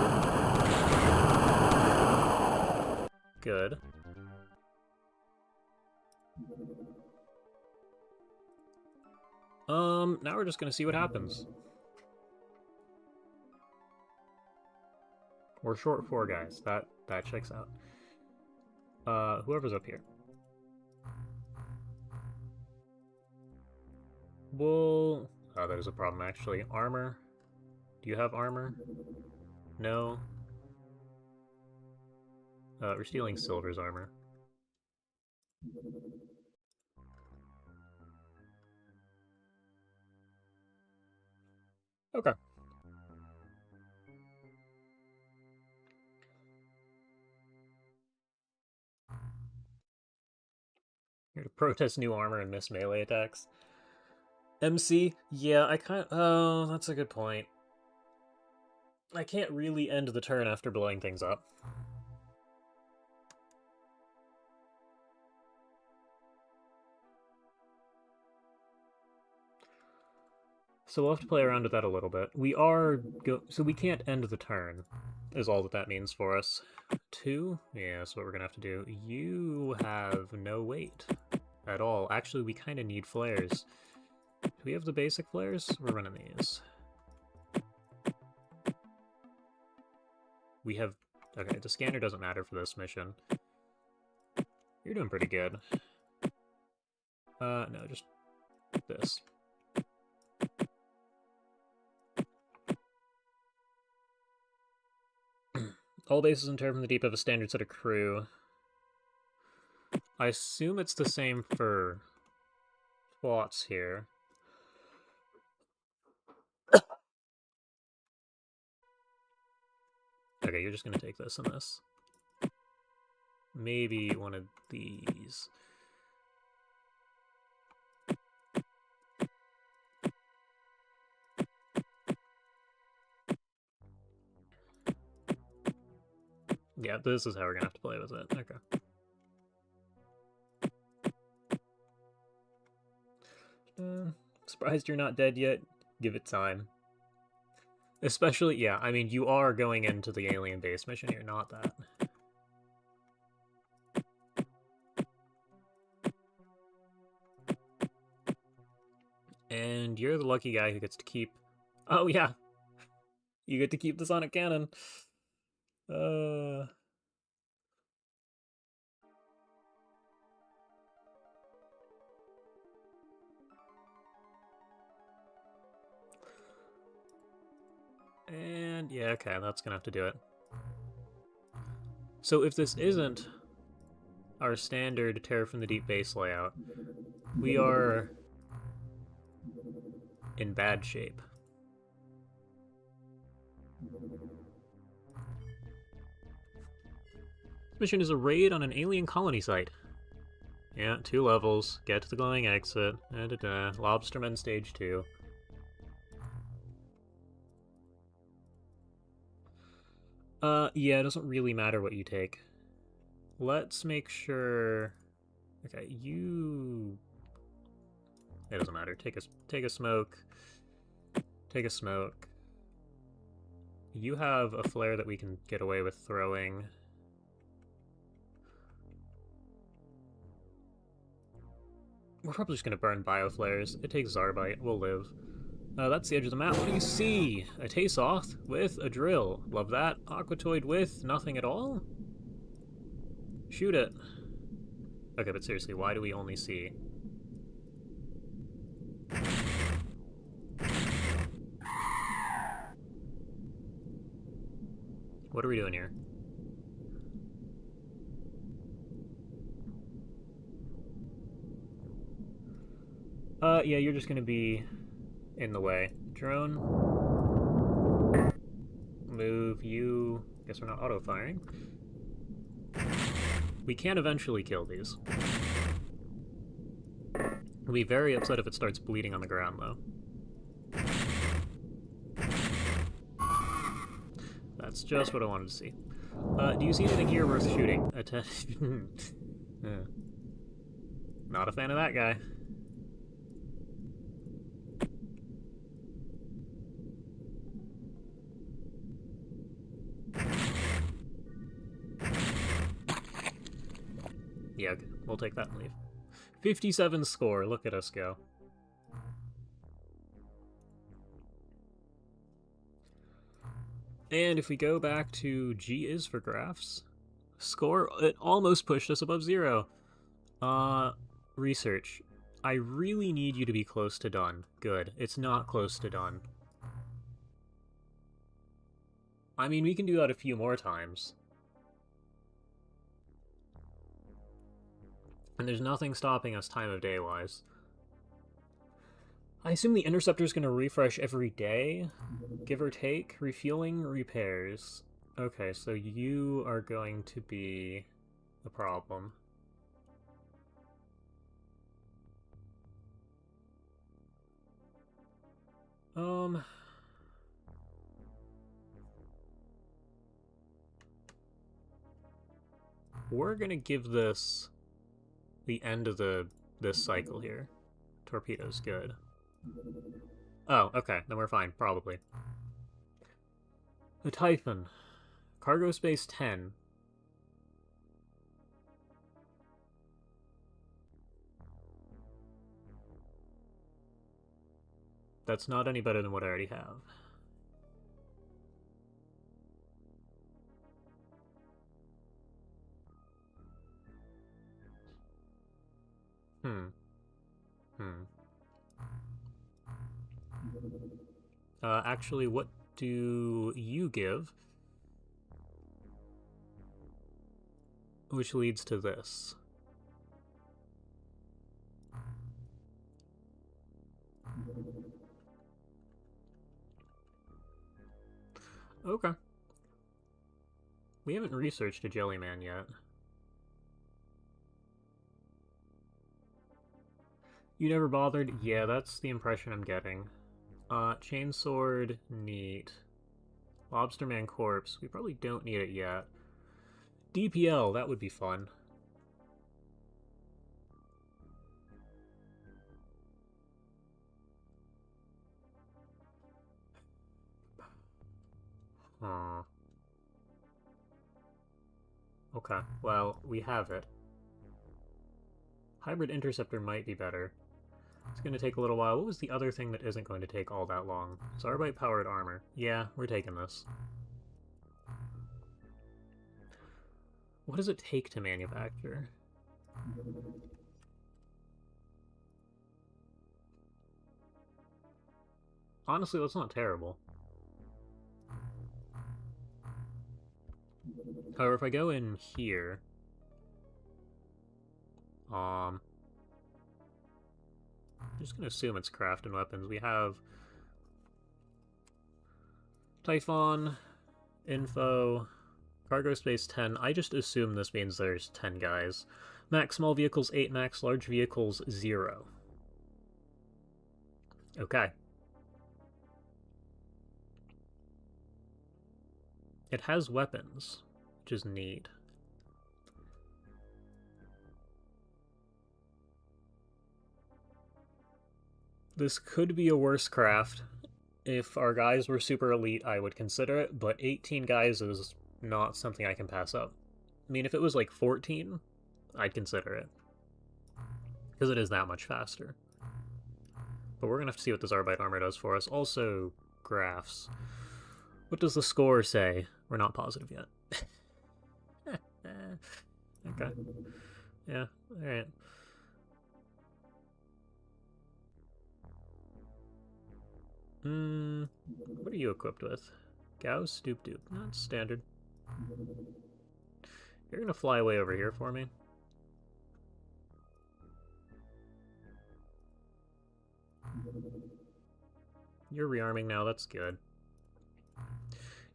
Good. Now we're just gonna see what happens. We're short 4 guys. That checks out. Whoever's up here. Well... Oh, that is a problem, actually. Armor? Do you have armor? No? We're stealing Silver's armor. Okay. Here to protest new armor and miss melee attacks. MC? Yeah, I can't... Oh, that's a good point. I can't really end the turn after blowing things up. So we'll have to play around with that a little bit. So we can't end the turn, is all that means for us. 2? Yeah, that's what we're gonna have to do. You have no weight at all. Actually, we kind of need flares. Do we have the basic flares? We're running these. We have... Okay, the scanner doesn't matter for this mission. You're doing pretty good. No, just this. All bases interred from the deep have a standard set of crew. I assume it's the same for TWoTS here. Okay, you're just gonna take this and this. Maybe one of these. Yeah, this is how we're gonna have to play with it. Okay. Surprised you're not dead yet? Give it time. Especially, yeah, I mean, you are going into the alien base mission, you're not that. And you're the lucky guy who gets to keep... Oh, yeah! You get to keep the sonic cannon! And yeah, okay, that's gonna have to do it. So if this isn't our standard Terror from the Deep base layout, we are in bad shape. This mission is a raid on an alien colony site. Yeah, 2 levels, get to the glowing exit, Lobsterman stage 2. Yeah, it doesn't really matter what you take. Let's make sure... Okay, you... It doesn't matter. Take a smoke. Take a smoke. You have a flare that we can get away with throwing. We're probably just gonna burn bioflares. It takes Zarbite. We'll live. That's the edge of the map. What do you see? A Tasoth with a drill. Love that. Aquatoid with nothing at all? Shoot it. Okay, but seriously, why do we only see... What are we doing here? Yeah, you're just gonna be in the way. Drone. Move you. Guess we're not auto-firing. We can eventually kill these. I'll be very upset if it starts bleeding on the ground, though. That's just what I wanted to see. Do you see anything here worth shooting? Not a fan of that guy. Yeah, okay. We'll take that and leave. 57 score, look at us go. And if we go back to G is for graphs, score, it almost pushed us above 0. Research. I really need you to be close to done. Good. It's not close to done. I mean, we can do that a few more times. And there's nothing stopping us time of day-wise. I assume the Interceptor's going to refresh every day, give or take, refueling, repairs. Okay, so you are going to be the problem. We're going to give this the end of this cycle here. Torpedo's good. Oh, okay, then we're fine, probably. The Typhon. Cargo space 10. That's not any better than what I already have. Actually, what do you give? Which leads to this. Okay. We haven't researched a Jellyman yet. You never bothered? Yeah, that's the impression I'm getting. Chainsword, neat. Lobsterman corpse, we probably don't need it yet. DPL, that would be fun. Huh. Okay, well, we have it. Hybrid Interceptor might be better. It's going to take a little while. What was the other thing that isn't going to take all that long? Zarbite-powered armor. Yeah, we're taking this. What does it take to manufacture? Honestly, that's not terrible. However, if I go in here... I'm just gonna assume it's craft and weapons. We have... Typhon, info, cargo space 10. I just assume this means there's 10 guys. Max small vehicles 8, max large vehicles 0. Okay. It has weapons, which is neat. This could be a worse craft. If our guys were super elite, I would consider it, but 18 guys is not something I can pass up. I mean, if it was like 14, I'd consider it. Because it is that much faster. But we're going to have to see what the Zarbite armor does for us. Also, graphs. What does the score say? We're not positive yet. Okay. Yeah, alright. What are you equipped with? Gauss, Doop Doop. That's standard. You're gonna fly away over here for me. You're rearming now, that's good.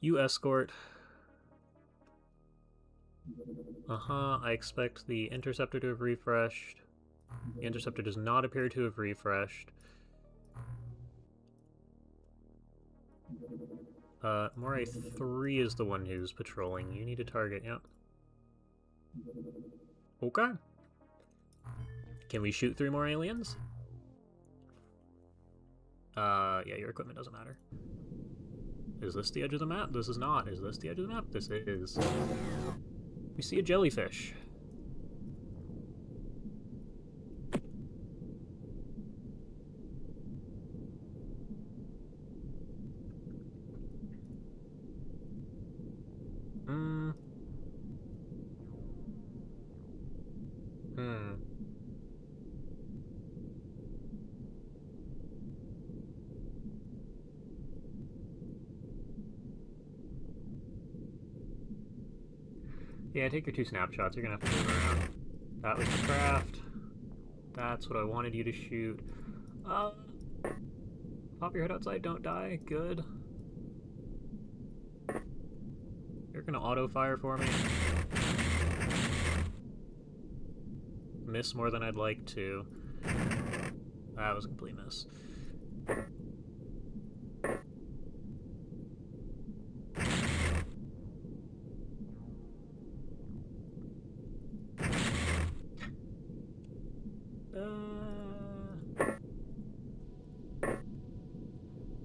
You escort. I expect the interceptor to have refreshed. The interceptor does not appear to have refreshed. Moray 3 is the one who's patrolling. You need a target, yep. Okay. Can we shoot 3 more aliens? Yeah, your equipment doesn't matter. Is this the edge of the map? This is not. Is this the edge of the map? This is. We see a jellyfish. Yeah, take your 2 snapshots. You're gonna have to move around. That was the craft. That's what I wanted you to shoot. Pop your head outside, don't die. Good. You're gonna auto-fire for me. Miss more than I'd like to. That was a complete miss.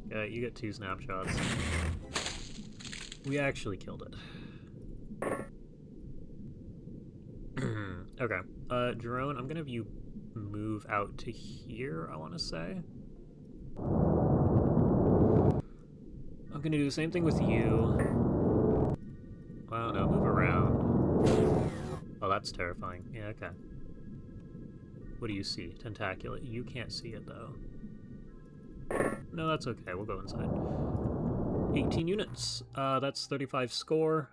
Yeah, you get 2 snapshots. We actually killed it. Okay. Drone, I'm gonna have you move out to here, I want to say. I'm gonna do the same thing with you. I don't know, move around. Oh, that's terrifying. Yeah, okay. What do you see? Tentaculate. You can't see it, though. No, that's okay. We'll go inside. 18 units. That's 35 score.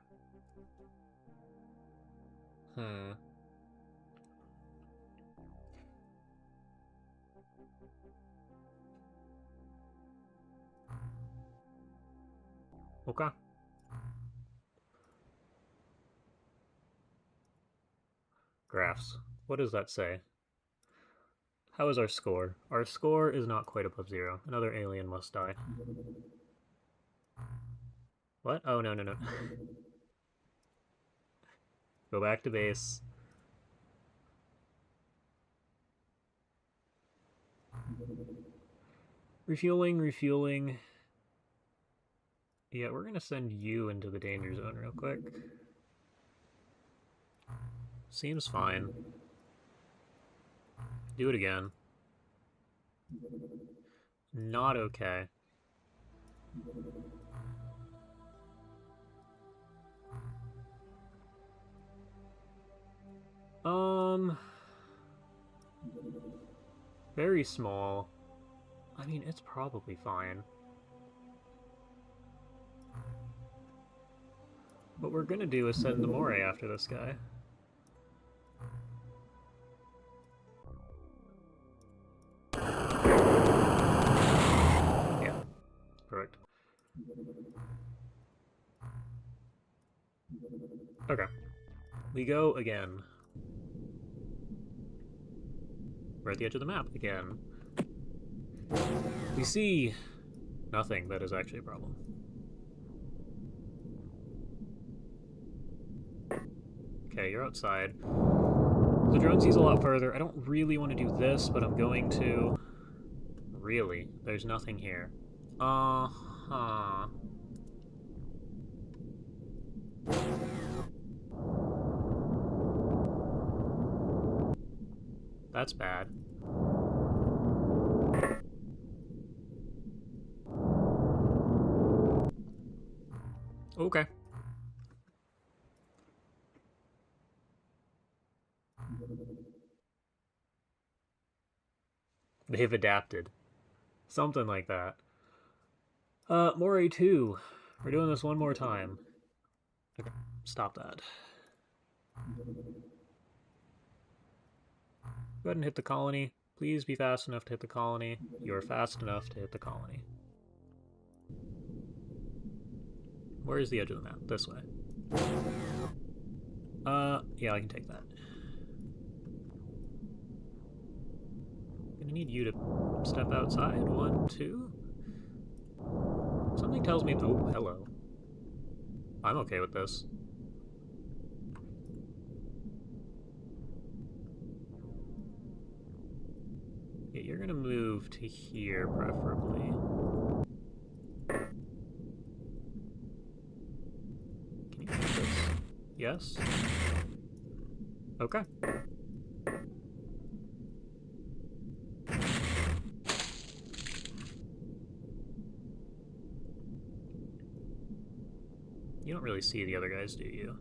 Okay. Graphs. What does that say? How is our score? Our score is not quite above 0. Another alien must die. What? Oh, no, no, no. Go back to base. Refueling, refueling. Yeah, we're gonna send you into the danger zone real quick. Seems fine. Do it again. Not okay. Very small. I mean, it's probably fine. What we're gonna do is send the Moray after this guy. Yeah, perfect. Okay. We go again. We're at the edge of the map again. We see nothing that is actually a problem. Okay, you're outside. The drone sees a lot further. I don't really want to do this, but I'm going to. Really? There's nothing here. Uh-huh. That's bad. Okay. They've adapted. Something like that. Moray 2. We're doing this one more time. Okay, stop that. Go ahead and hit the colony. Please be fast enough to hit the colony. You're fast enough to hit the colony. Where is the edge of the map? This way. Yeah, I can take that. Gonna need you to step outside. 1, 2. Something tells me... Oh, hello. I'm okay with this. Yeah, you're gonna move to here, preferably. Can you do this? Yes? Okay. You don't really see the other guys, do you?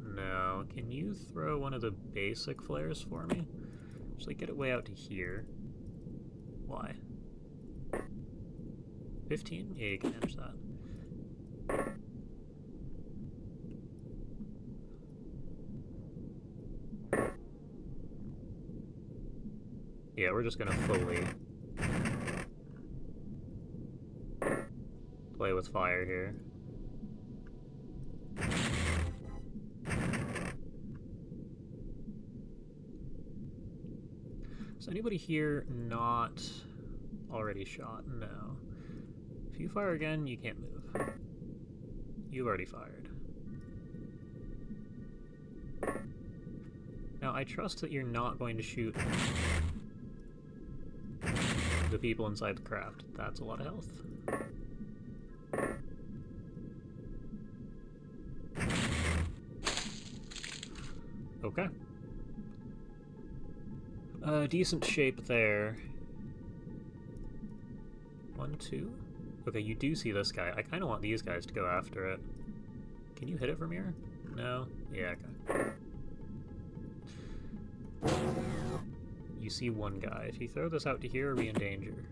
No. Can you throw one of the basic flares for me? Just like get it way out to here. Why? 15? Yeah, you can manage that. Yeah, we're just gonna fully play with fire here. Is anybody here not already shot? No. If you fire again, you can't move. You've already fired. Now, I trust that you're not going to shoot the people inside the craft. That's a lot of health. Okay. Decent shape there. 1, 2. Okay, you do see this guy. I kind of want these guys to go after it. Can you hit it from here? No? Yeah, okay. You see one guy. If you throw this out to here, are we in danger?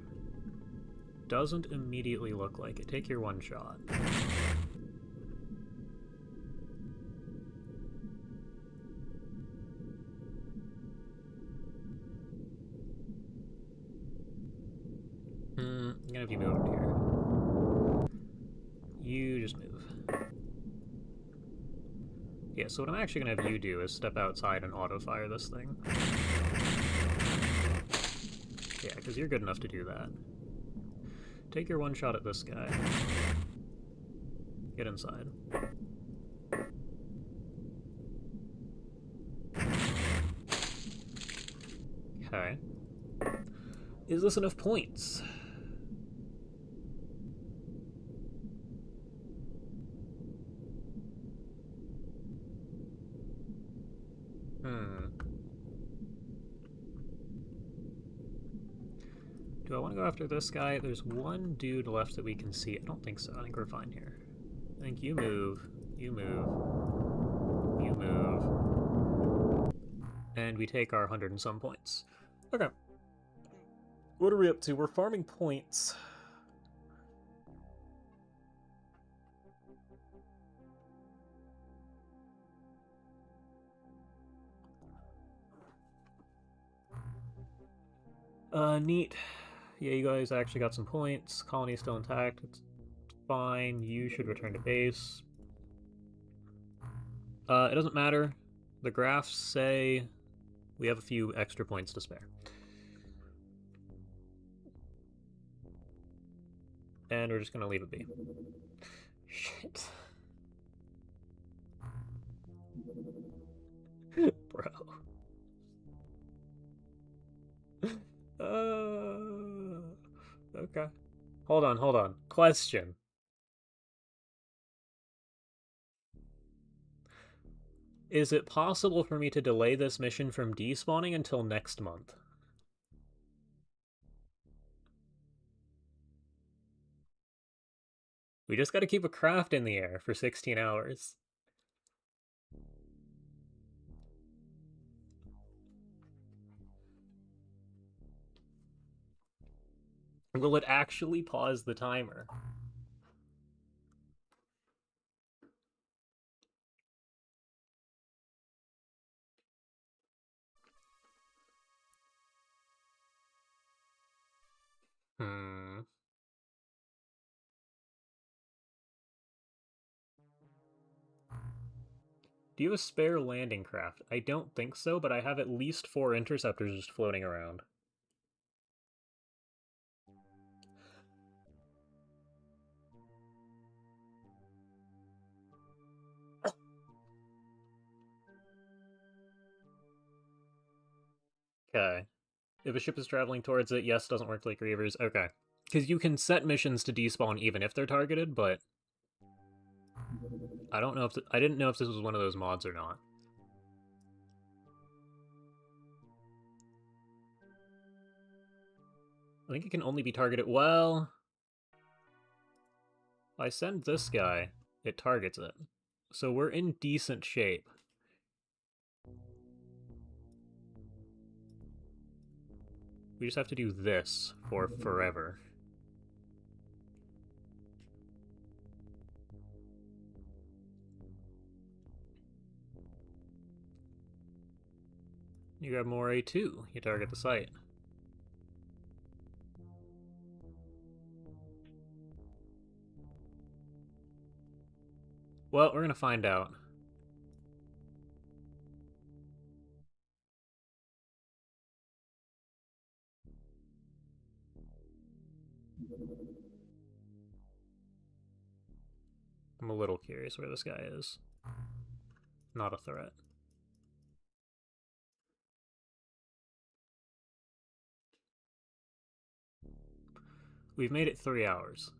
Doesn't immediately look like it. Take your one shot. I'm gonna have you move over here. You just move. Yeah, so what I'm actually gonna have you do is step outside and auto-fire this thing. Yeah, because you're good enough to do that. Take your one shot at this guy. Get inside. Okay. Is this enough points? Do I want to go after this guy? There's one dude left that we can see. I don't think so. I think we're fine here. I think you move. You move. You move. And we take our 100 and some points. Okay. What are we up to? We're farming points. Neat. Yeah, you guys actually got some points. Colony's still intact. It's fine. You should return to base. It doesn't matter. The graphs say we have a few extra points to spare. And we're just gonna leave it be. Shit. Bro. Okay. Hold on. Question. Is it possible for me to delay this mission from despawning until next month? We just gotta keep a craft in the air for 16 hours. Will it actually pause the timer? Do you have a spare landing craft? I don't think so, but I have at least 4 interceptors just floating around. Okay. If a ship is traveling towards it, yes, doesn't work like Reavers. Okay. Because you can set missions to despawn even if they're targeted, but I don't know if I didn't know if this was one of those mods or not. I think it can only be targeted. Well, if I send this guy, it targets it. So we're in decent shape. We just have to do this for forever. You grab more A2. You target the site. Well, we're gonna find out. I'm a little curious where this guy is. Not a threat. We've made it 3 hours.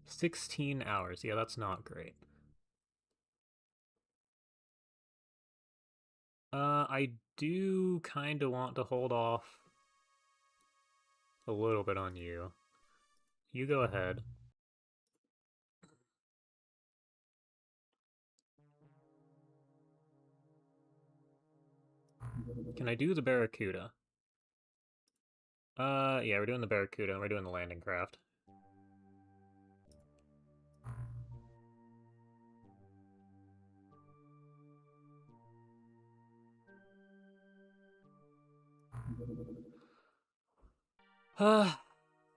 $16 hours. Yeah, that's not great. I do kind of want to hold off a little bit on you. You go ahead. Can I do the Barracuda? Yeah, we're doing the Barracuda and we're doing the landing craft.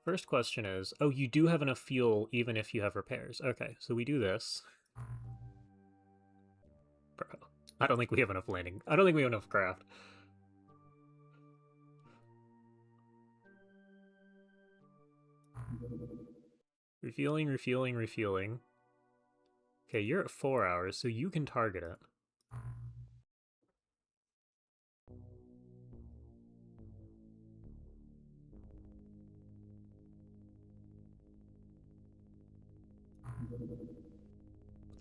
First question is, oh, you do have enough fuel even if you have repairs. Okay, so we do this. Bro, I don't think we have enough landing. I don't think we have enough craft. Refueling. Okay, you're at 4 hours, so you can target it.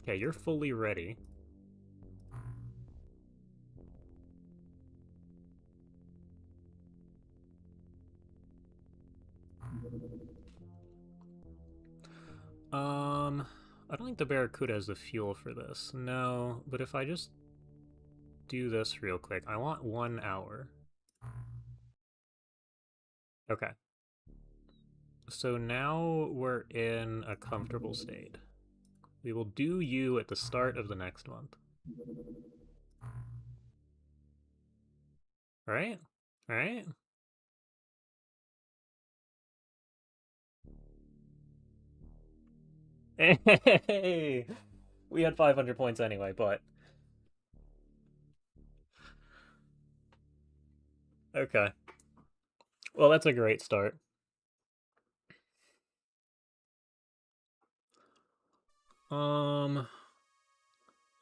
Okay, you're fully ready. I don't think the Barracuda has the fuel for this. No, but if I just do this real quick, I want 1 hour. Okay. So now we're in a comfortable state. We will do you at the start of the next month. Alright? Alright? Hey! We had 500 points anyway, but... Okay. Well, that's a great start.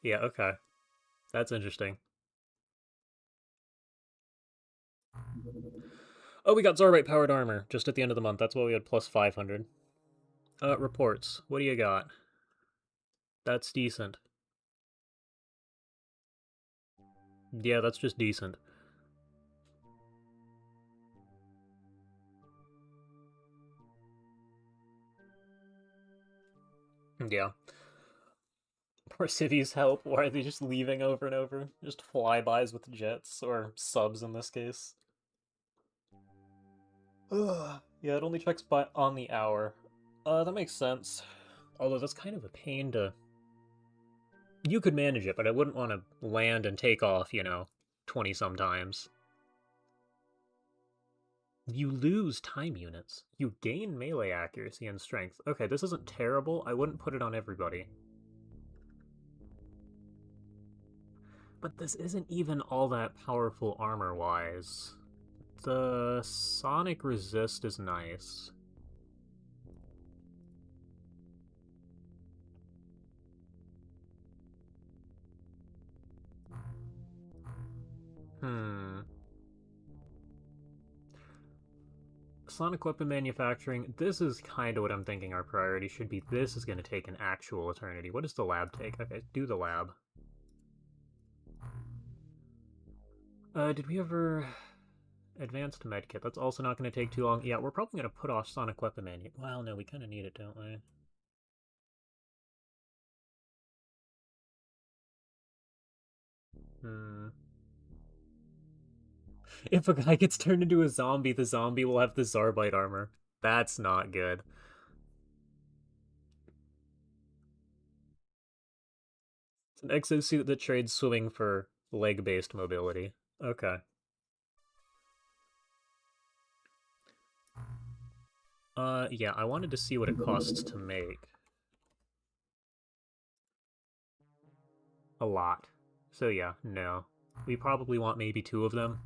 Yeah, okay. That's interesting. Oh, we got Zarbite-powered armor just at the end of the month. That's why we had plus 500. Reports. What do you got? That's decent. Yeah, that's just decent. Yeah. Poor cities help. Why are they just leaving over and over? Just flybys with jets, or subs in this case. Ugh. Yeah, it only checks by on the hour. That makes sense. Although that's kind of a pain to... You could manage it, but I wouldn't want to land and take off, 20-some times. You lose time units. You gain melee accuracy and strength. Okay, this isn't terrible. I wouldn't put it on everybody. But this isn't even all that powerful armor-wise. The sonic resist is nice. Sonic weapon manufacturing, this is kind of what I'm thinking our priority should be. This is going to take an actual eternity. What does the lab take? Okay, do the lab. Did we ever... Advanced medkit, that's also not going to take too long. Yeah, we're probably going to put off sonic weapon manu... Well, no, we kind of need it, don't we? If a guy gets turned into a zombie, the zombie will have the Zarbite armor. That's not good. It's an exosuit that trades swimming for leg-based mobility. Okay. Yeah, I wanted to see what it costs to make. A lot. So yeah, no. We probably want maybe 2 of them.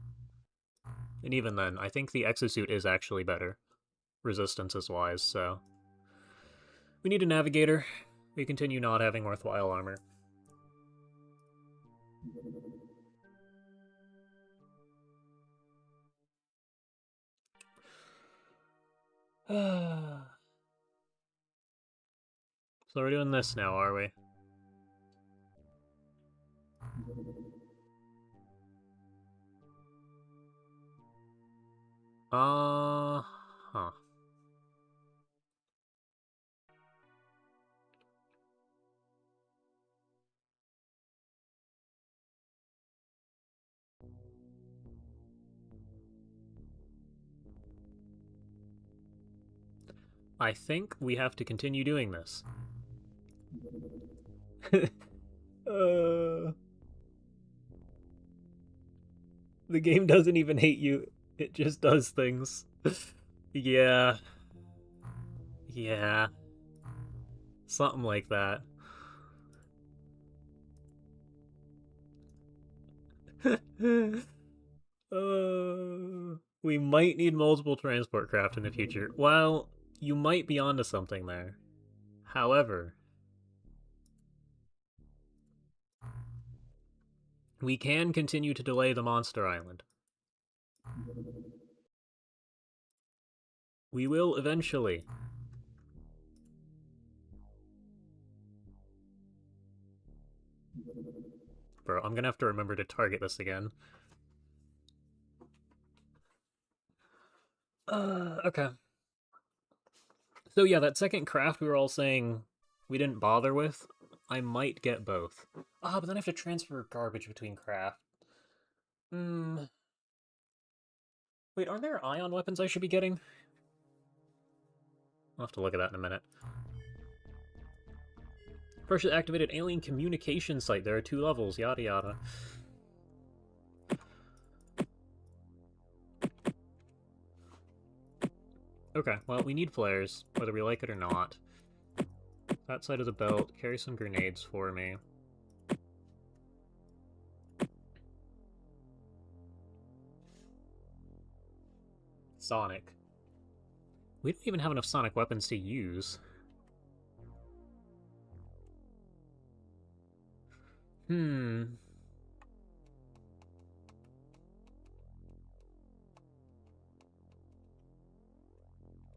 And even then, I think the exosuit is actually better, resistances-wise, so... We need a navigator. We continue not having worthwhile armor. So we're doing this now, are we? Huh. I think we have to continue doing this. The game doesn't even hate you. It just does things. Yeah. Yeah. Something like that. We might need multiple transport craft in the future. Well, you might be onto something there. However, We can continue to delay the Monster Island. We will eventually. Bro, I'm gonna have to remember to target this again. Okay. So yeah, that second craft we were all saying we didn't bother with, I might get both. Ah, but then I have to transfer garbage between craft. Hmm. Wait, aren't there ion weapons I should be getting? I'll have to look at that in a minute. First activated alien communication site. There are 2 levels, yada yada. Okay, well, we need flares, whether we like it or not. That side of the belt, carry some grenades for me. Sonic. We don't even have enough sonic weapons to use. Hmm.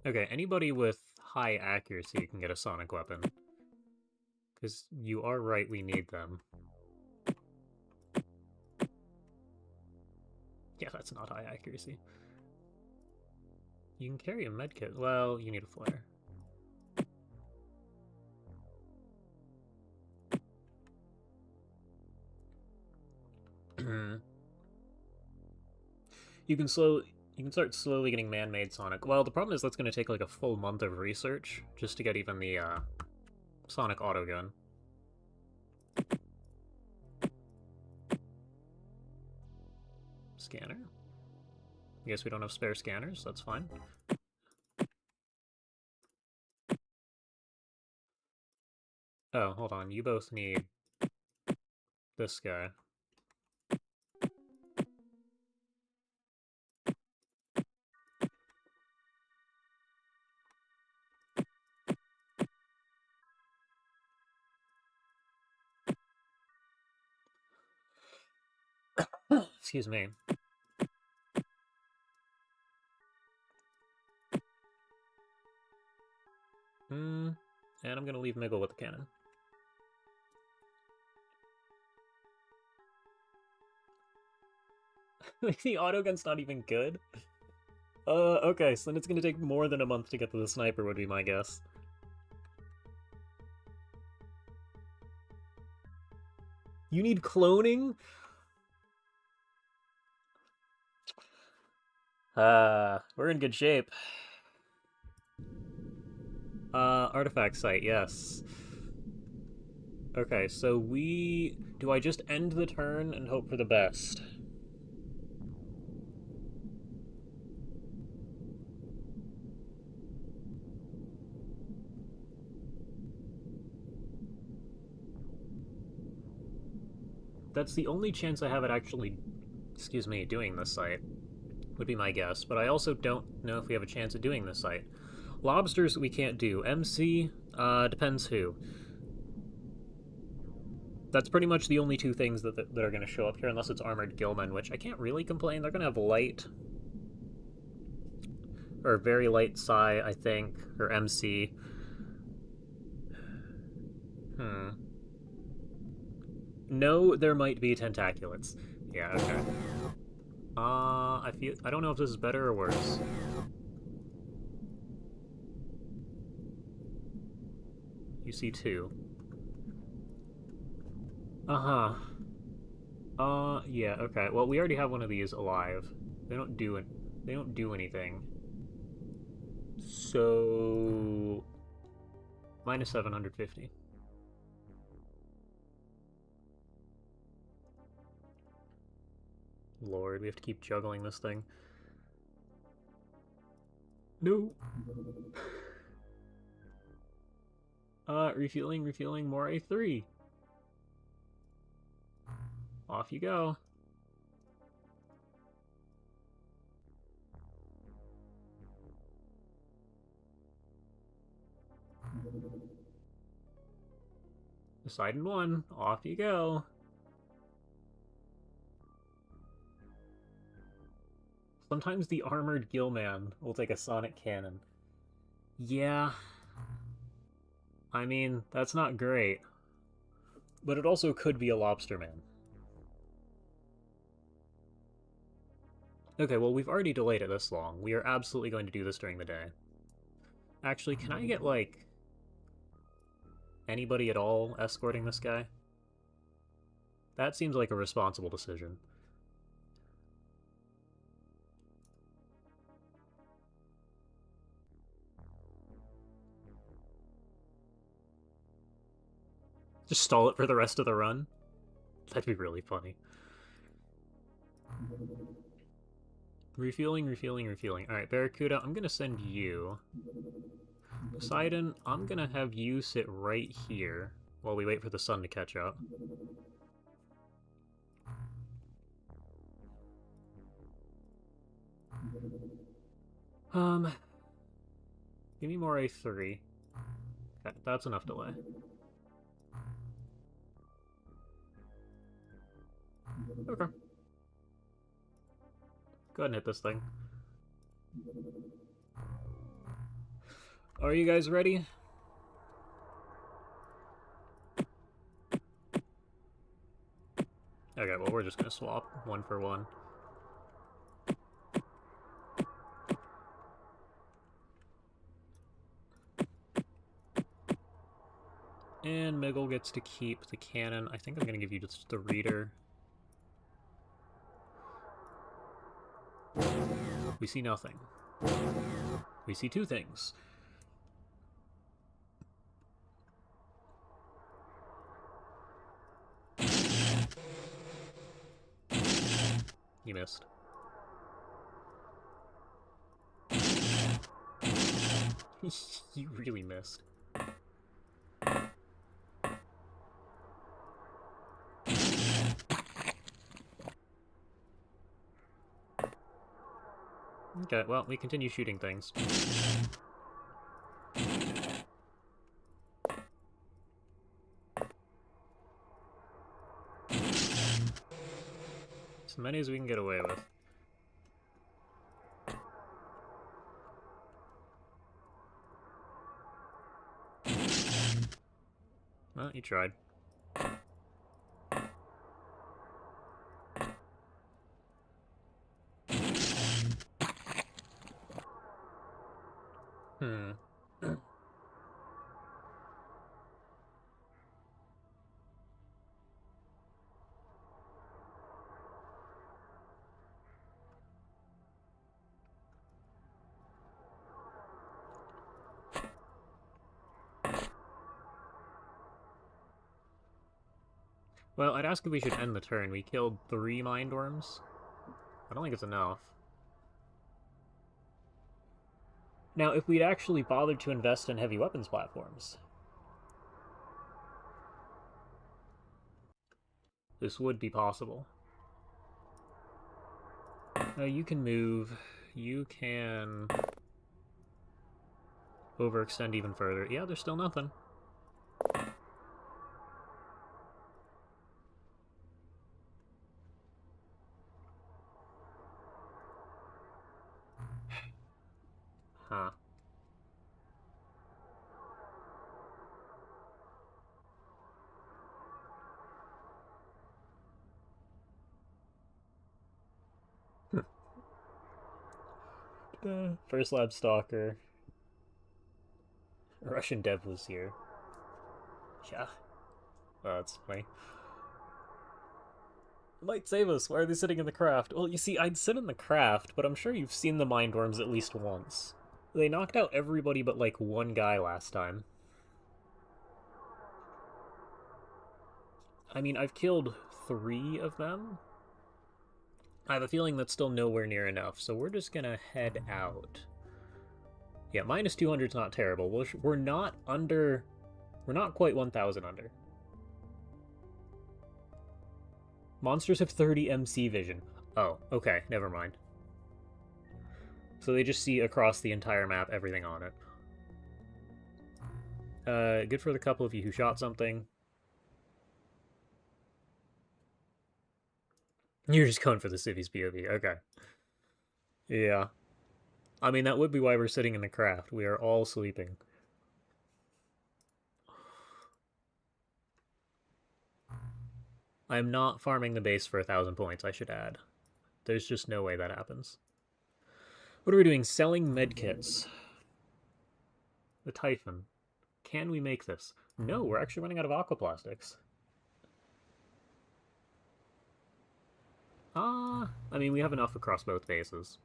Okay, anybody with high accuracy can get a sonic weapon. Because you are right, we need them. Yeah, that's not high accuracy. You can carry a medkit. Well, you need a flare. You can start slowly getting man-made Sonic. Well, the problem is that's going to take like a full month of research just to get even the Sonic autogun. Scanner? I guess we don't have spare scanners, that's fine. Oh, hold on, you both need this guy. Excuse me. And I'm gonna leave Miggle with the cannon. The autogun's not even good? Okay, so then it's gonna take more than a month to get to the sniper, would be my guess. You need cloning? We're in good shape. Artifact site, yes. Okay, so do I just end the turn and hope for the best? That's the only chance I have at actually, excuse me, doing this site, would be my guess, but I also don't know if we have a chance at doing this site. Lobsters we can't do. MC, depends who. That's pretty much the only 2 things that are going to show up here, unless it's Armored Gillmen, which I can't really complain. They're going to have light, or very light Psi, I think, or MC. No, there might be tentaculates. Yeah, okay. I don't know if this is better or worse. You see 2. Uh-huh. Yeah, okay. Well, we already have one of these alive. They don't do anything. So minus 750. Lord, we have to keep juggling this thing. No. Refueling, more A3. Off you go. Poseidon 1, off you go. Sometimes the armored Gillman will take a sonic cannon. Yeah. I mean, that's not great. But it also could be a Lobsterman. Okay, well, we've already delayed it this long. We are absolutely going to do this during the day. Actually, can I get, like, anybody at all escorting this guy? That seems like a responsible decision. Just stall it for the rest of the run? That'd be really funny. Refueling, refueling, refueling. Alright, Barracuda, I'm gonna send you. Poseidon, I'm gonna have you sit right here while we wait for the sun to catch up. Give me more A3. Okay, that's enough delay. Okay. Go ahead and hit this thing. Are you guys ready? Okay, well, we're just gonna swap one for one. And Miggle gets to keep the cannon. I think I'm gonna give you just the reader. We see nothing. We see two things. You missed. You really missed. Okay, well, we continue shooting things. As many as we can get away with. Well, you tried. Well, I'd ask if we should end the turn. We killed 3 Mindworms. I don't think it's enough. Now, if we'd actually bothered to invest in heavy weapons platforms, this would be possible. You can move. You can overextend even further. Yeah, there's still nothing. Huh. First Lab Stalker. A Russian dev was here. Yeah. Oh, that's funny. It might save us. Why are they sitting in the craft? Well, you see, I'd sit in the craft, but I'm sure you've seen the Mindworms at least once. They knocked out everybody but, like, one guy last time. I mean, I've killed 3 of them. I have a feeling that's still nowhere near enough, so we're just gonna head out. Yeah, minus 200's not terrible. We're not under... We're not quite 1,000 under. Monsters have 30 MC vision. Oh, okay, never mind. So they just see across the entire map everything on it. Good for the couple of you who shot something. You're just going for the civvies POV, okay. Yeah. I mean, that would be why we're sitting in the craft. We are all sleeping. I'm not farming the base for 1,000 points, I should add. There's just no way that happens. What are we doing? Selling medkits. The Typhon. Can we make this? No, we're actually running out of aquaplastics. I mean, we have enough across both bases.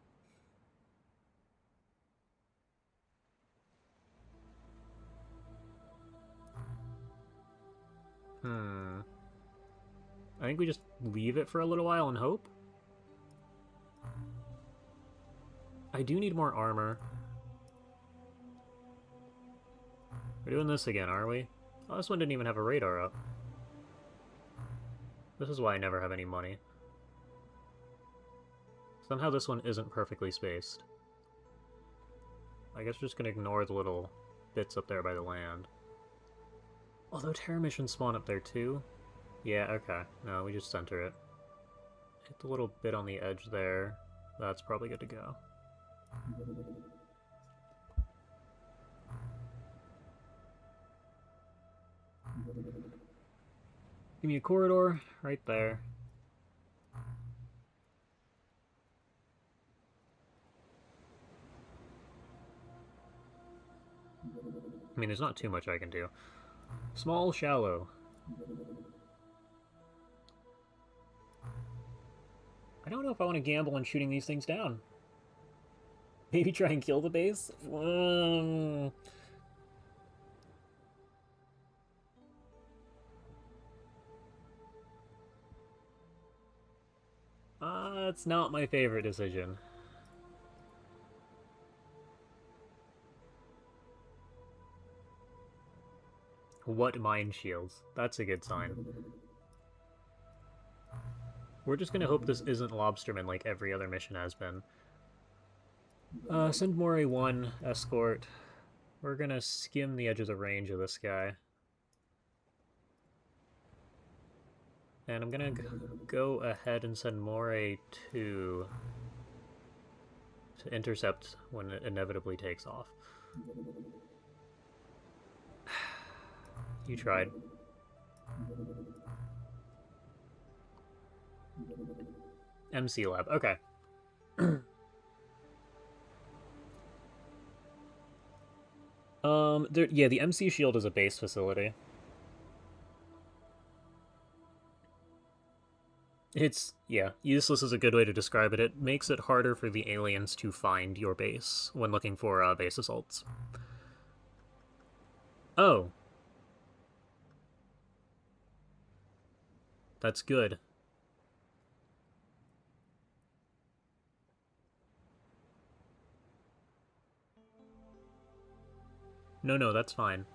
I think we just leave it for a little while and hope. I do need more armor. We're doing this again, are we? Oh, this one didn't even have a radar up. This is why I never have any money. Somehow this one isn't perfectly spaced. I guess we're just gonna ignore the little bits up there by the land. Although Terra missions spawn up there too. Yeah, okay. No, we just center it. Hit the little bit on the edge there. That's probably good to go. Give me a corridor right there. I mean, there's not too much I can do. Small, shallow. I don't know if I want to gamble on shooting these things down. Maybe try and kill the base? It's not my favorite decision. What mine shields? That's a good sign. We're just gonna hope this isn't Lobsterman like every other mission has been. Send more A1, escort. We're gonna skim the edge of the range of this guy. And I'm gonna go ahead and send more A2 to intercept when it inevitably takes off. You tried. MC lab, okay. Yeah, the MC shield is a base facility. It's, yeah, useless is a good way to describe it. It makes it harder for the aliens to find your base when looking for base assaults. Oh. That's good. No, that's fine.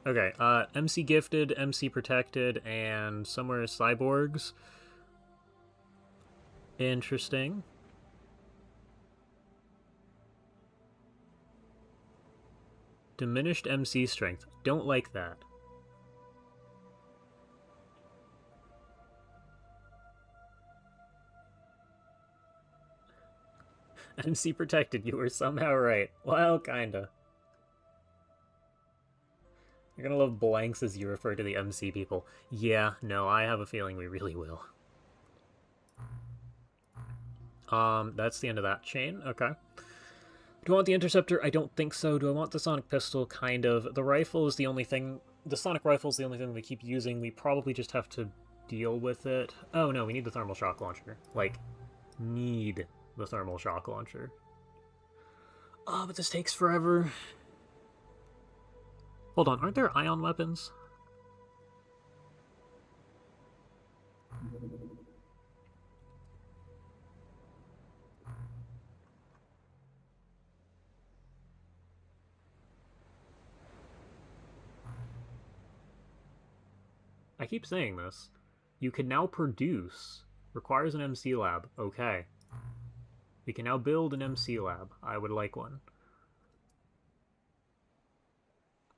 Okay, MC gifted, MC protected, and somewhere cyborgs. Interesting. Diminished MC strength. Don't like that. MC protected, you were somehow right. Well, kinda. You're gonna love blanks as you refer to the MC people. Yeah, no, I have a feeling we really will. That's the end of that chain. Okay. Do I want the interceptor? I don't think so. Do I want the sonic pistol? Kind of. The rifle is the only thing... The sonic rifle is the only thing we keep using. We probably just have to deal with it. Oh, no, we need the thermal shock launcher. Like, need the thermal shock launcher. Oh, but this takes forever. Hold on, aren't there ion weapons? I keep saying this. You can now produce. Requires an MC lab. Okay. We can now build an MC lab. I would like one.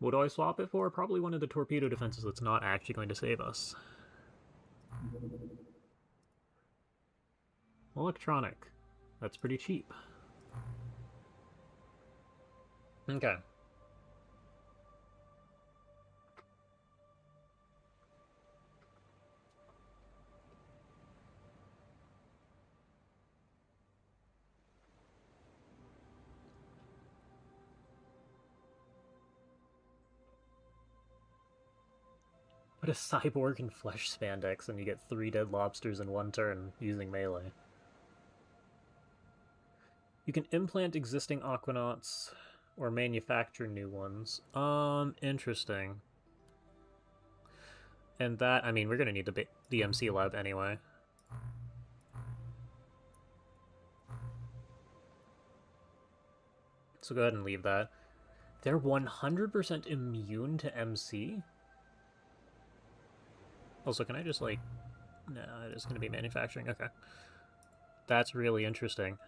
What do I swap it for? Probably one of the torpedo defenses that's not actually going to save us. Electronic. That's pretty cheap. Okay. Put a cyborg in flesh spandex and you get 3 dead lobsters in 1 turn using melee. You can implant existing aquanauts or manufacture new ones. Interesting. And that, I mean, we're gonna need the MC lab anyway. So go ahead and leave that. They're 100% immune to MC? Also, can I just, like... No, it is going to be manufacturing. Okay. That's really interesting.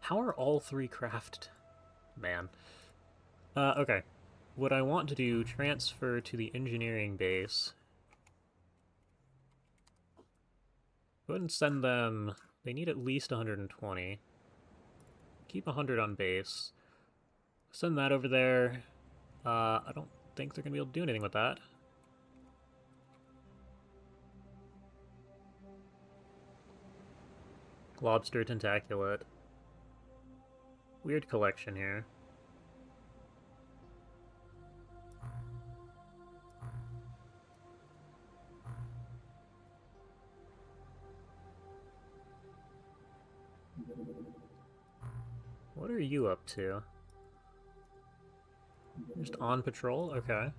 How are all 3 crafted? Man. Okay. What I want to do, transfer to the engineering base. Go ahead and send them... They need at least 120. Keep 100 on base. Send that over there. I don't think they're going to be able to do anything with that. Lobster tentaculate. Weird collection here. What are you up to? Just on patrol? Okay.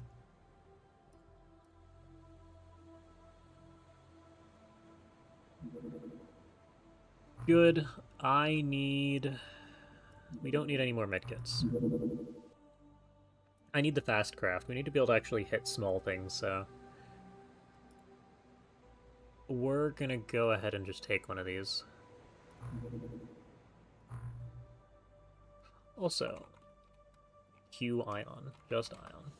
Good. I need... We don't need any more medkits. I need the fast craft. We need to be able to actually hit small things, so... We're gonna go ahead and just take one of these. Also, Q ion. Just ion.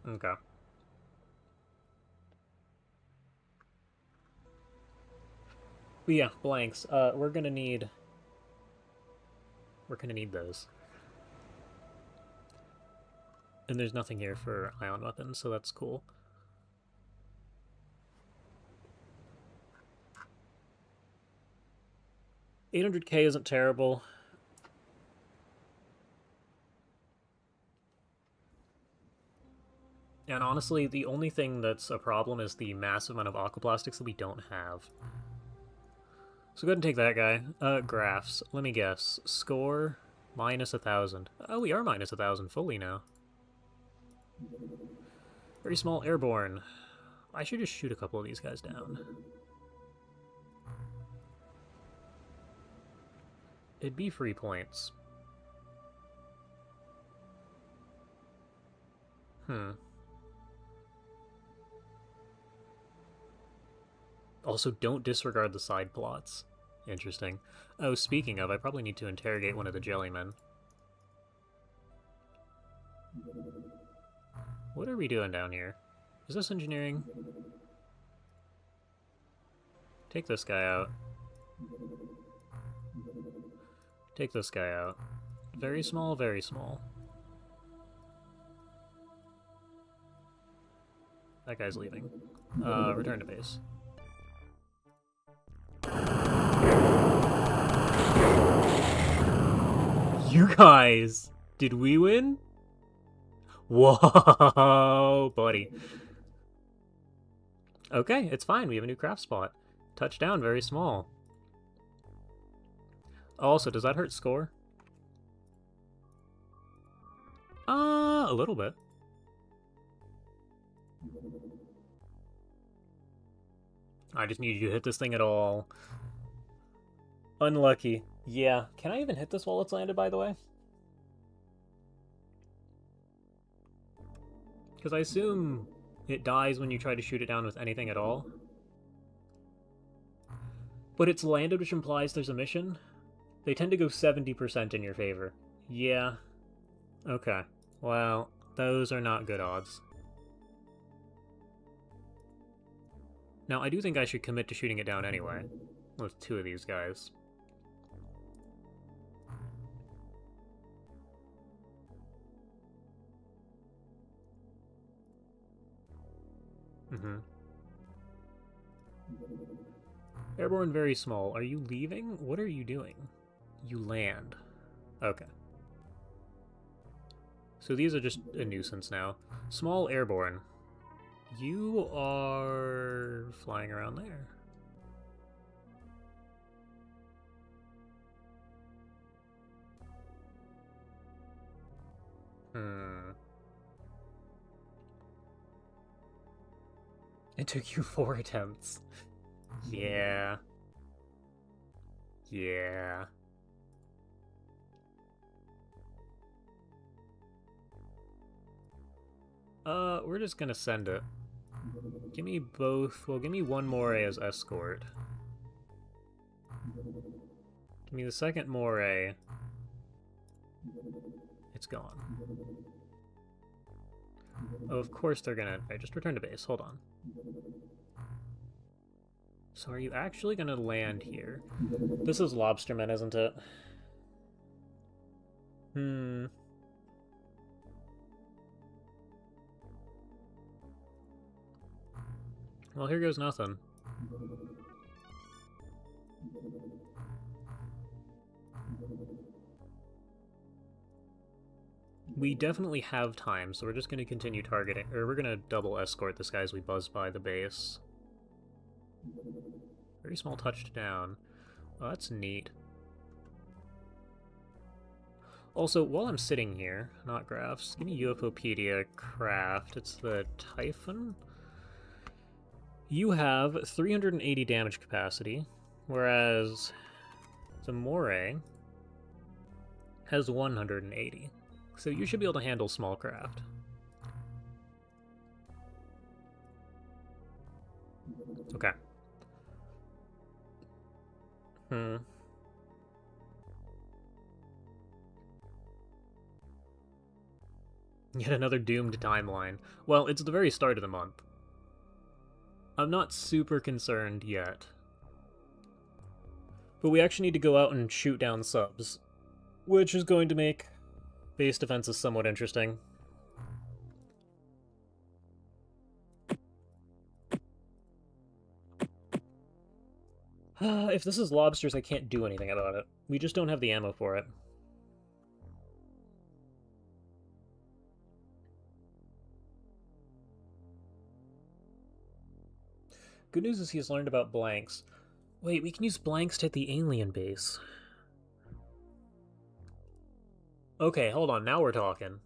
Okay. But yeah, blanks. We're gonna need those. And there's nothing here for ion weapons, so that's cool. $800K isn't terrible. And honestly, the only thing that's a problem is the massive amount of aquaplastics that we don't have. So go ahead and take that guy. Graphs. Let me guess. Score, minus 1,000. Oh, we are minus 1,000 fully now. Very small airborne. I should just shoot a couple of these guys down. It'd be free points. Also, don't disregard the side plots. Interesting. Oh, speaking of, I probably need to interrogate one of the jellymen. What are we doing down here? Is this engineering? Take this guy out. Take this guy out. Very small, very small. That guy's leaving. Return to base. You guys! Did we win? Whoa, buddy. Okay, it's fine. We have a new craft spot. Touchdown, very small. Also, does that hurt score? A little bit. I just need you to hit this thing at all. Unlucky. Yeah. Can I even hit this while it's landed, by the way? Because I assume it dies when you try to shoot it down with anything at all. But it's landed, which implies there's a mission. They tend to go 70% in your favor. Yeah. Okay. Well, those are not good odds. Now, I do think I should commit to shooting it down anyway, with 2 of these guys. Mm-hmm. Airborne very small. Are you leaving? What are you doing? You land. Okay. So these are just a nuisance now. Small airborne. You are flying around there. It took you 4 attempts. Yeah. Yeah. We're just gonna send it. Give me both. Well, give me one moray as escort. Give me the second moray. It's gone. Oh, of course they're gonna... Alright, just return to base. Hold on. So are you actually gonna land here? This is Lobsterman, isn't it? Well, here goes nothing. We definitely have time, so we're just going to continue targeting, or we're going to double escort this guy as we buzz by the base. Very small touchdown. Oh, that's neat. Also, while I'm sitting here, not graphs, give me UFOpedia craft. It's the Typhon. You have 380 damage capacity, whereas the Moray has 180. So you should be able to handle small craft. Okay. Yet another doomed timeline. Well, it's the very start of the month. I'm not super concerned yet. But we actually need to go out and shoot down subs, which is going to make base defenses somewhat interesting. If this is lobsters, I can't do anything about it. We just don't have the ammo for it. Good news is he's learned about blanks. Wait, we can use blanks to hit the alien base. Okay, hold on, now we're talking.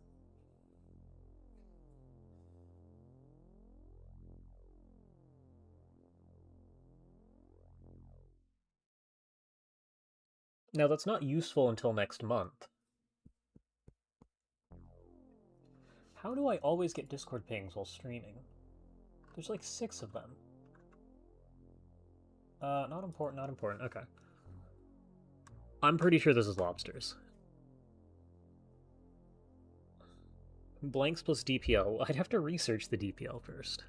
Now, that's not useful until next month. How do I always get Discord pings while streaming? There's like 6 of them. Not important, not important. Okay. I'm pretty sure this is lobsters. Blanks plus DPL. I'd have to research the DPL first.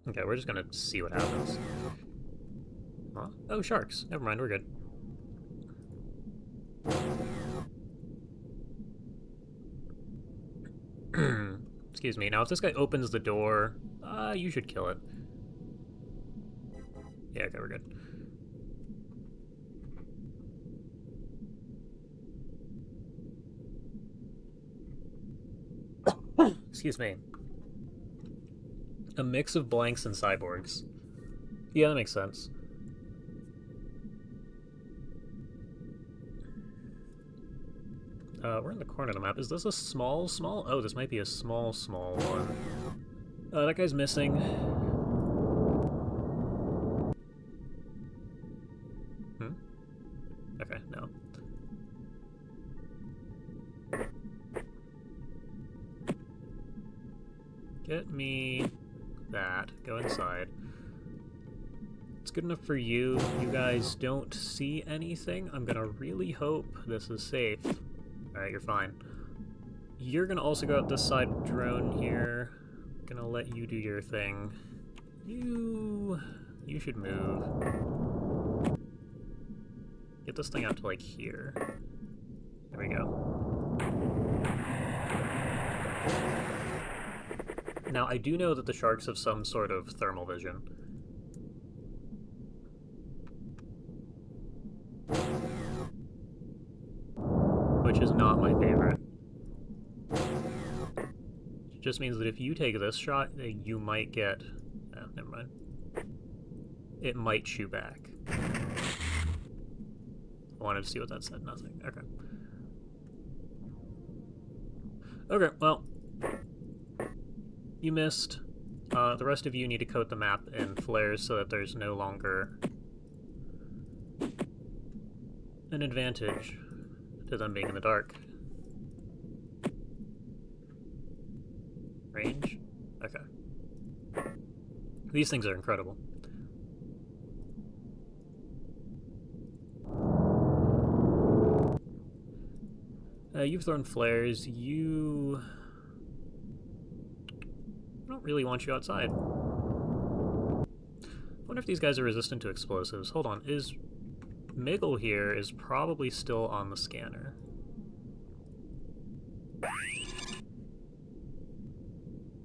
Okay, we're just gonna see what happens. Huh? Oh, sharks. Never mind, we're good. Excuse me. Now, if this guy opens the door, you should kill it. Yeah, okay, we're good. Excuse me. A mix of blanks and cyborgs. Yeah, that makes sense. We're in the corner of the map. Is this a small? Oh, this might be a small one. That guy's missing. Okay, no. Get me that. Go inside. It's good enough for you. You guys don't see anything. I'm gonna really hope this is safe. Alright, you're fine. You're gonna also go out this side drone here. Gonna let you do your thing. You should move. Get this thing out to, like, here. There we go. Now, I do know that the sharks have some sort of thermal vision. Which is not my favorite. It just means that if you take this shot, you might get... Oh, never mind. It might shoot back. I wanted to see what that said. Nothing. Okay. Okay, well... You missed. The rest of you need to coat the map in flares so that there's no longer an advantage to them being in the dark. Range? Okay. These things are incredible. You've thrown flares. I don't really want you outside. I wonder if these guys are resistant to explosives. Hold on, Miggle here is probably still on the scanner.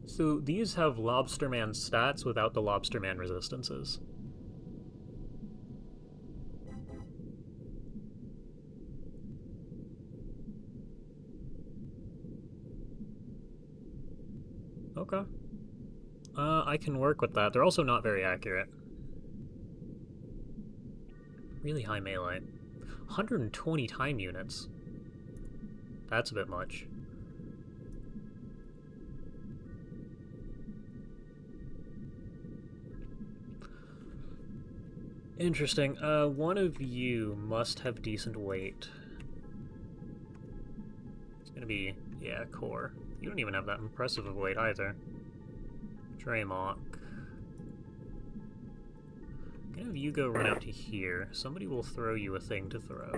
So these have Lobsterman stats without the Lobsterman resistances. Okay. I can work with that. They're also not very accurate. Really high melee. 120 time units. That's a bit much. Interesting. One of you must have decent weight. It's gonna be, yeah, core. You don't even have that impressive of weight either. Draymok. I'm gonna have you go run out to here. Somebody will throw you a thing to throw.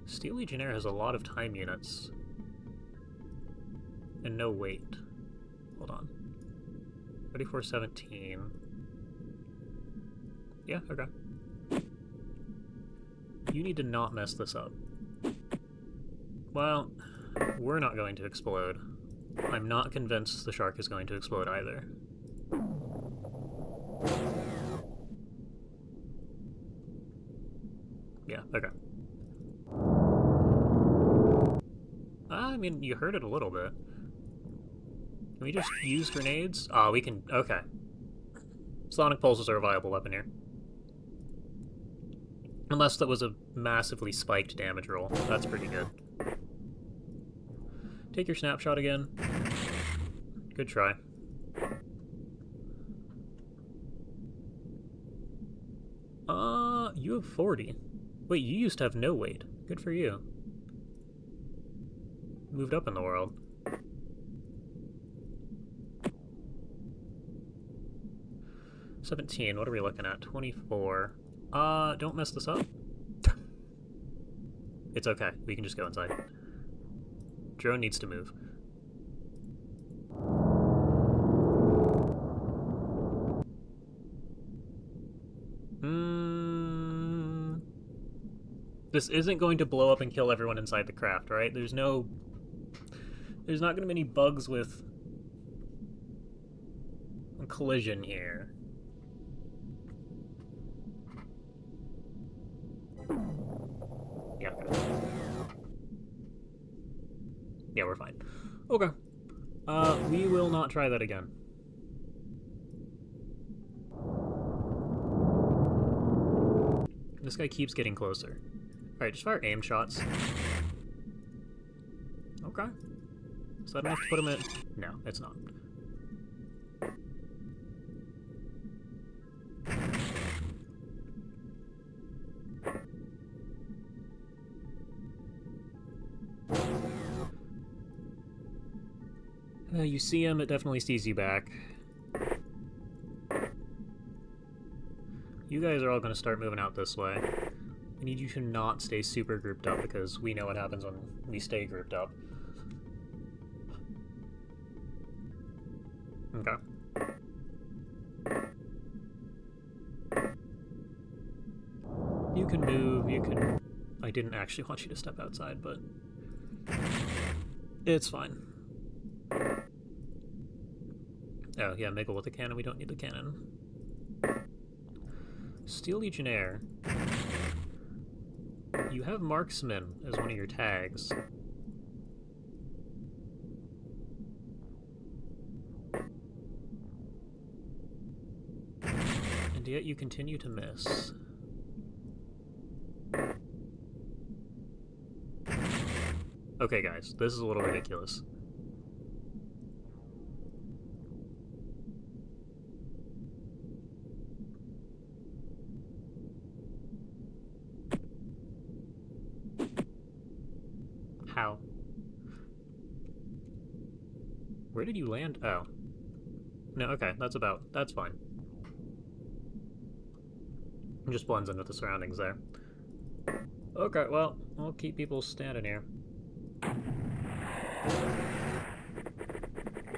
Steel Legionnaire has a lot of time units. And no weight. Hold on. 3417. Yeah, okay. You need to not mess this up. Well, we're not going to explode. I'm not convinced the shark is going to explode either. Yeah, okay. I mean, you heard it a little bit. Can we just use grenades? Ah, we can... Okay. Sonic pulses are a viable weapon here. Unless that was a massively spiked damage roll. That's pretty good. Take your snapshot again. Good try. You have 40. Wait, you used to have no weight. Good for you. Moved up in the world. $17, what are we looking at? 24. Don't mess this up. It's okay, we can just go inside. Drone needs to move. This isn't going to blow up and kill everyone inside the craft, right? There's not going to be any bugs with collision here. Yeah. Yeah, we're fine. Okay. We will not try that again. This guy keeps getting closer. Alright, just fire aim shots. Okay. Is that enough to put him in? No, it's not. You see him, it definitely sees you back. You guys are all going to start moving out this way. I need you to not stay super grouped up because we know what happens when we stay grouped up. Okay. You can move, you can... I didn't actually want you to step outside, but... it's fine. Oh, yeah, Miggle with the cannon. We don't need the cannon. Steel Legionnaire. You have Marksman as one of your tags. And yet you continue to miss. Okay, guys, this is a little ridiculous. How? Where did you land? Oh. No, okay, that's fine. It just blends into the surroundings there. Okay, well, I'll keep people standing here.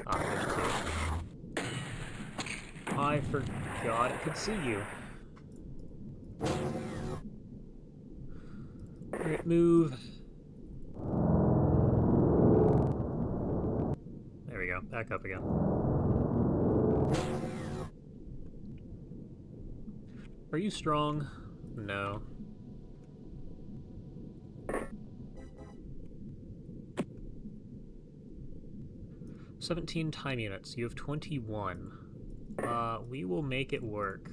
Ah, there's two. I forgot I could see you. Alright, move. There we go, back up again. Are you strong? No. "17 time units. You have 21. We will make it work."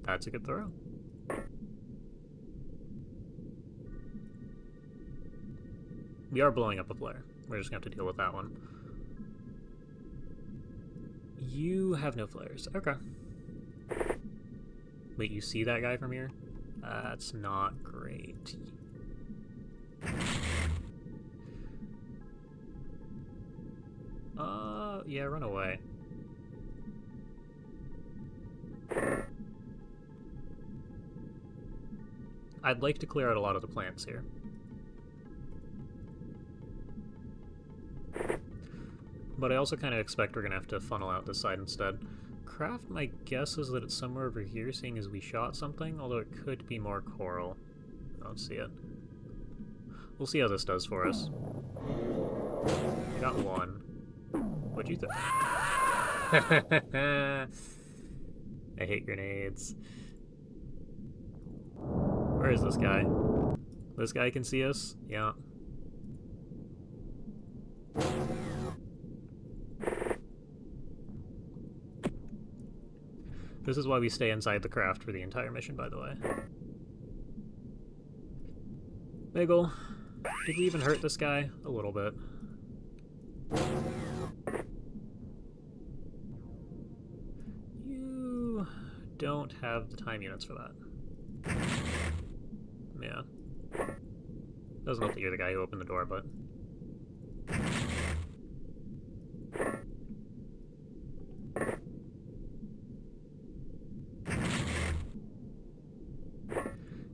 That's a good throw. We are blowing up a flare. We're just gonna have to deal with that one. You have no flares. Okay. Wait, you see that guy from here? That's not great. Yeah, run away. I'd like to clear out a lot of the plants here. But I also kind of expect we're going to have to funnel out this side instead. Craft, my guess is that it's somewhere over here, seeing as we shot something, although it could be more coral. I don't see it. We'll see how this does for us. I got one. What'd you think? I hate grenades. Where is this guy? This guy can see us? Yeah. This is why we stay inside the craft for the entire mission, by the way. Miggle, did we even hurt this guy? A little bit. You don't have the time units for that. Yeah. Doesn't look like you're the guy who opened the door, but...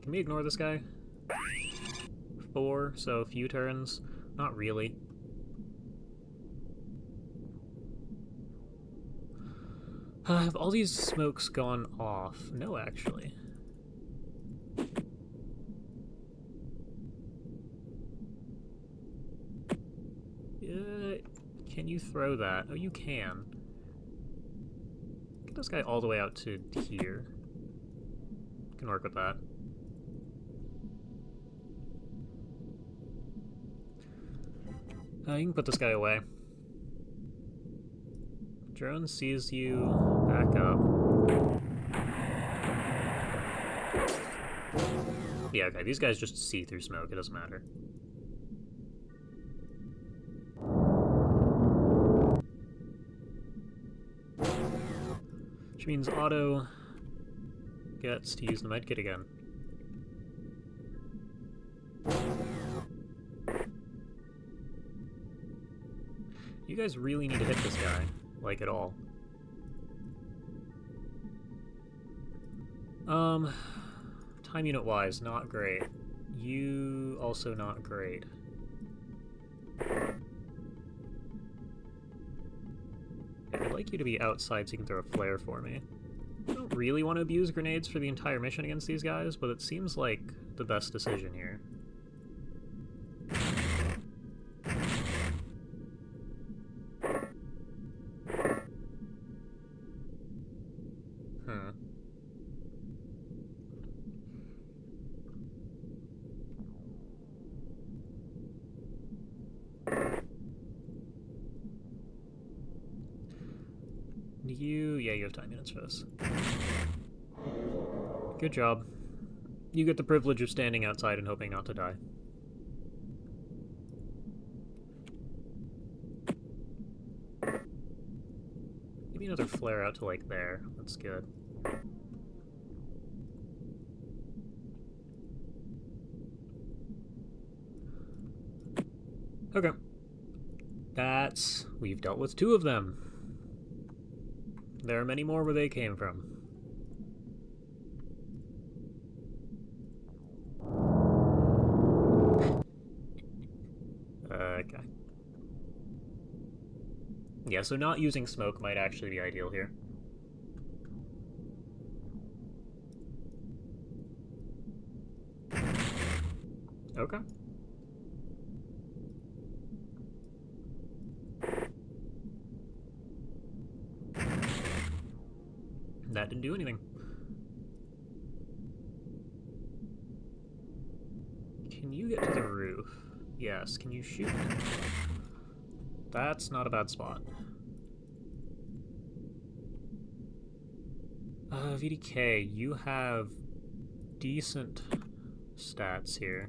Can we ignore this guy? 4, so a few turns. Not really. Have all these smokes gone off? No, actually. Can you throw that? Oh, you can. Get this guy all the way out to here. Can work with that. You can put this guy away. Drone sees you. Back up. Yeah, okay, these guys just see through smoke, it doesn't matter. Which means Otto gets to use the medkit again. You guys really need to hit this guy, like, at all. Time unit-wise, not great. You also not great. I'd like you to be outside so you can throw a flare for me. I don't really want to abuse grenades for the entire mission against these guys, but it seems like the best decision here. Yeah, you have time units for this. Good job. You get the privilege of standing outside and hoping not to die. Give me another flare out to, like, there. That's good. Okay. We've dealt with 2 of them. There are many more where they came from. Okay. Yeah, so not using smoke might actually be ideal here. Okay. That didn't do anything. Can you get to the roof? Yes. Can you shoot? That's not a bad spot. VDK, you have decent stats here.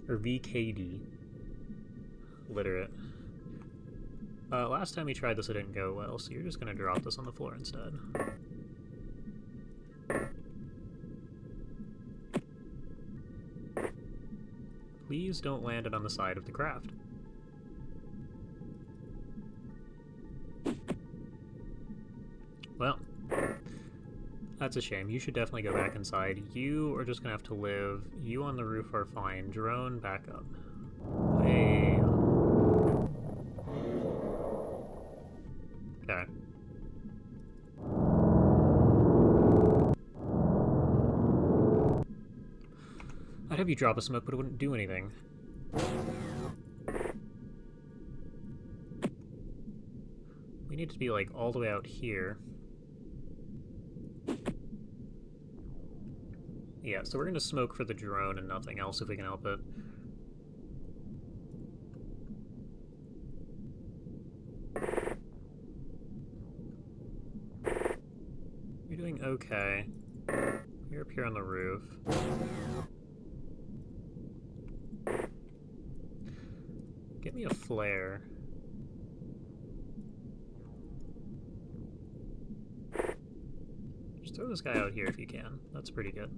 Or VKD. Literate. Last time we tried this, it didn't go well, so you're just gonna drop this on the floor instead. Please don't land it on the side of the craft. Well, that's a shame. You should definitely go back inside. You are just gonna have to live. You on the roof are fine. Drone, back up. Way up. Okay. I'd have you drop a smoke, but it wouldn't do anything. We need to be, like, all the way out here. Yeah, so we're gonna smoke for the drone and nothing else if we can help it. You're doing okay. You're up here on the roof. Get me a flare. Just throw this guy out here if you can. That's pretty good.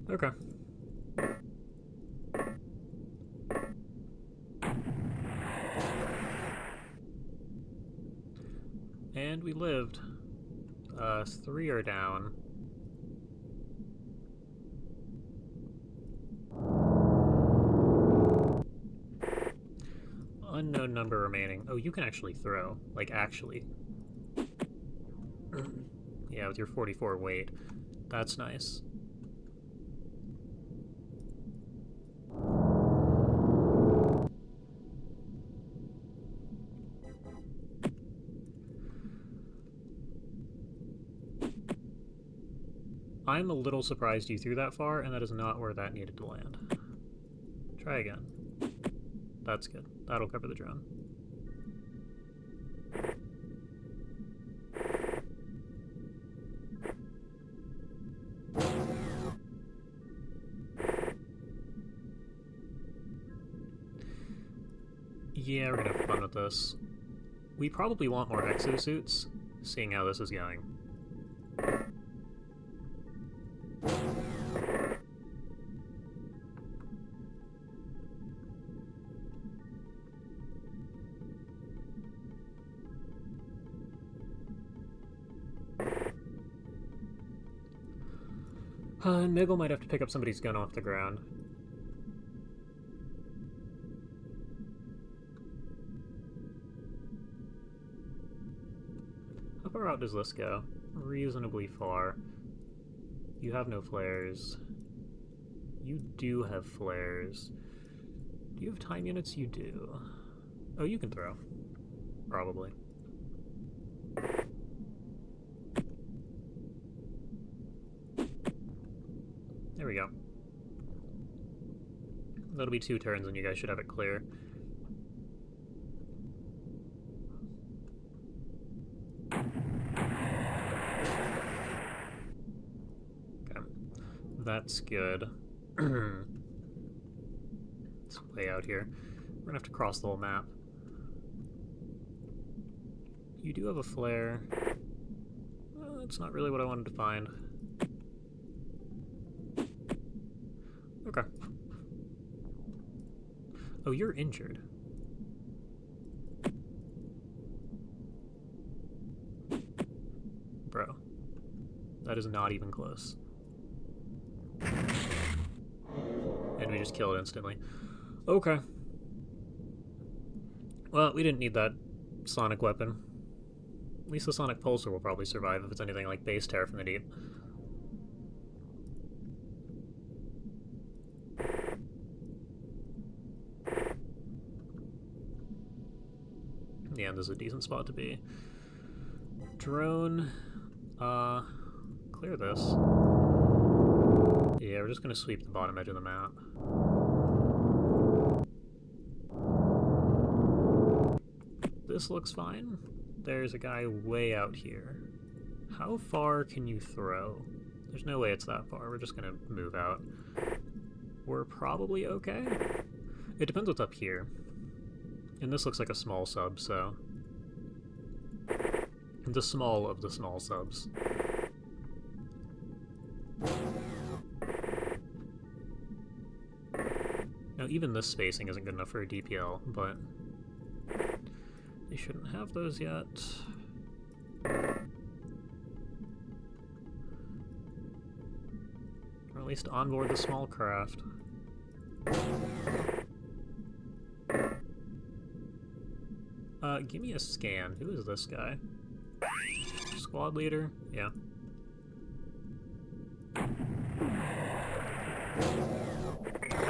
Okay. And we lived. 3 are down. Unknown number remaining. Oh, you can actually throw. Like, actually. Yeah, with your 44 weight. That's nice. I'm a little surprised you threw that far, and that is not where that needed to land. Try again. That's good. That'll cover the drone. Yeah, we're gonna have fun with this. We probably want more exosuits, seeing how this is going. And Miggle might have to pick up somebody's gun off the ground. How far out does this go? Reasonably far. You have no flares. You do have flares. Do you have time units? You do. Oh, you can throw. Probably. There we go. That'll be 2 turns and you guys should have it clear. Okay. That's good. It's way out here. We're gonna have to cross the whole map. You do have a flare. That's not really what I wanted to find. Okay. Oh, you're injured. Bro. That is not even close. And we just kill it instantly. Okay. Well, we didn't need that sonic weapon. At least the sonic pulsar will probably survive if it's anything like base terror from the deep. Yeah, this is a decent spot to be. Drone, clear this. Yeah, we're just gonna sweep the bottom edge of the map. This looks fine. There's a guy way out here. How far can you throw? There's no way it's that far. We're just gonna move out. We're probably okay. It depends what's up here. And this looks like a small sub, so... the small of the small subs. Now, even this spacing isn't good enough for a DPL, but... they shouldn't have those yet. Or at least onboard the small craft. Give me a scan. Who is this guy? Squad leader? Yeah. Oh,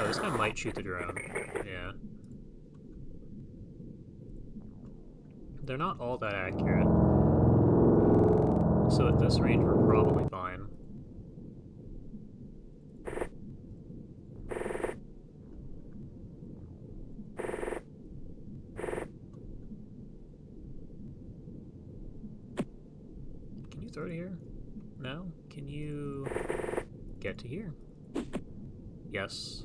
this guy might shoot the drone. Yeah. They're not all that accurate. So at this range, we're probably fine. Throw to here? No? Can you get to here? Yes.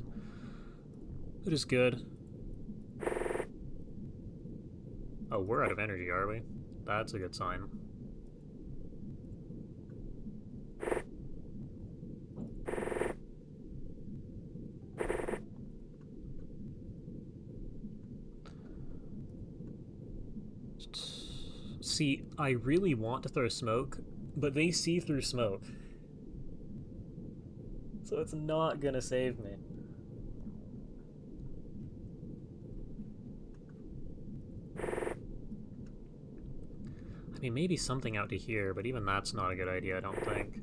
That is good. Oh, we're out of energy, are we? That's a good sign. See, I really want to throw smoke, but they see through smoke. So it's not gonna save me. I mean, maybe something out to here, but even that's not a good idea, I don't think.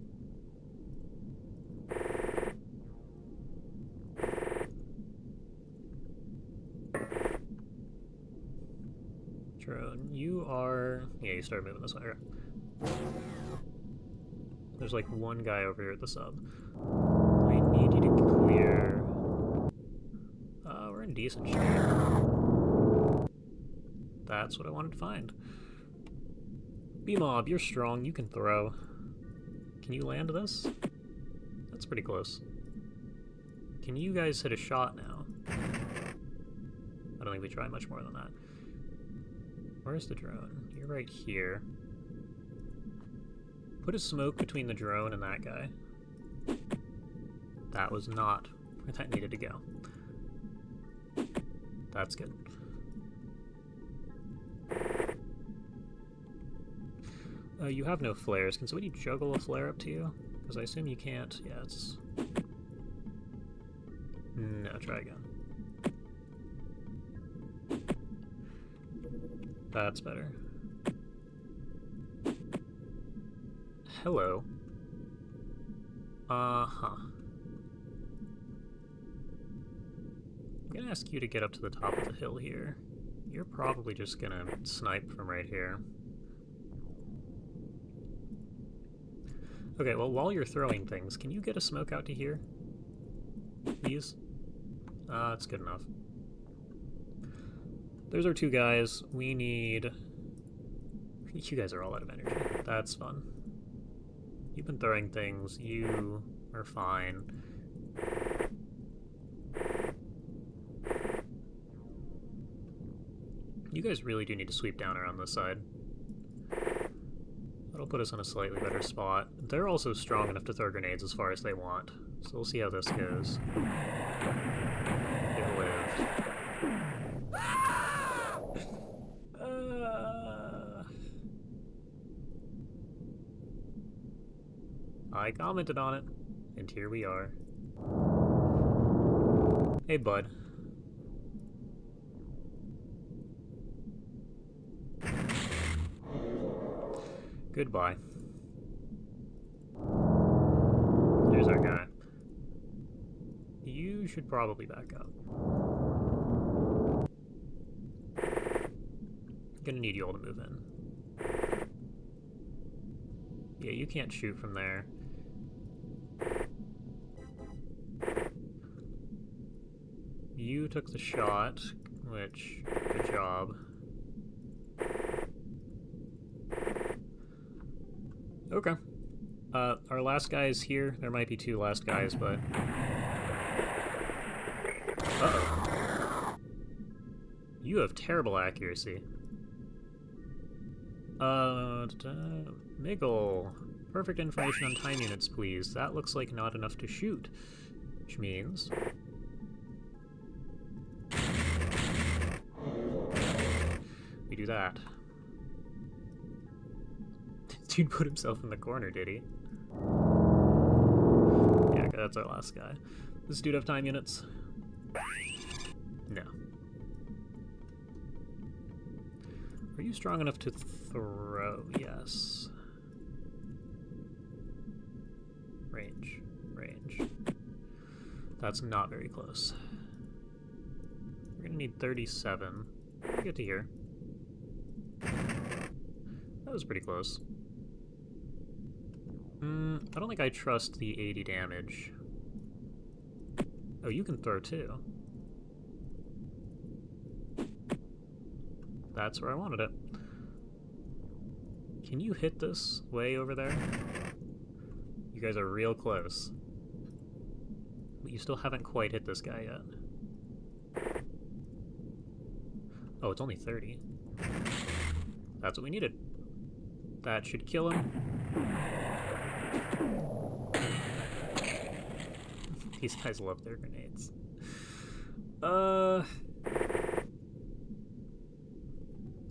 Drone, you are... yeah, you start moving this way. There's like one guy over here at the sub. I need you to clear... we're in decent shape. That's what I wanted to find. B-Mob, you're strong, you can throw. Can you land this? That's pretty close. Can you guys hit a shot now? I don't think we try much more than that. Where's the drone? You're right here. Put a smoke between the drone and that guy. That was not where that needed to go. That's good. You have no flares. Can somebody juggle a flare up to you? Because I assume you can't. Yeah, it's... No, try again. That's better. Hello. Uh-huh. I'm gonna ask you to get up to the top of the hill here. You're probably just gonna snipe from right here. Okay, well, while you're throwing things, can you get a smoke out to here? Please? That's good enough. There's our two guys. We need... You guys are all out of energy. That's fun. You've been throwing things. You are fine. You guys really do need to sweep down around this side. That'll put us in a slightly better spot. They're also strong enough to throw grenades as far as they want, so we'll see how this goes. It lived. I commented on it, and here we are. Hey, bud. Goodbye. There's our guy. You should probably back up. Gonna need you all to move in. Yeah, you can't shoot from there. You took the shot, which, good job. Okay. Our last guy is here. There might be two last guys, but... Uh-oh. You have terrible accuracy. Miggle. Perfect information on time units, please. That looks like not enough to shoot. Which means... we do that. Dude put himself in the corner, did he? Yeah, okay, that's our last guy. Does this dude have time units? No. Are you strong enough to throw? Yes. Range. Range. That's not very close. We're gonna need 37. Get to here. That was pretty close. I don't think I trust the 80 damage. Oh, you can throw too. That's where I wanted it. Can you hit this way over there? You guys are real close. But you still haven't quite hit this guy yet. Oh, it's only 30. That's what we needed. That should kill him. These guys love their grenades.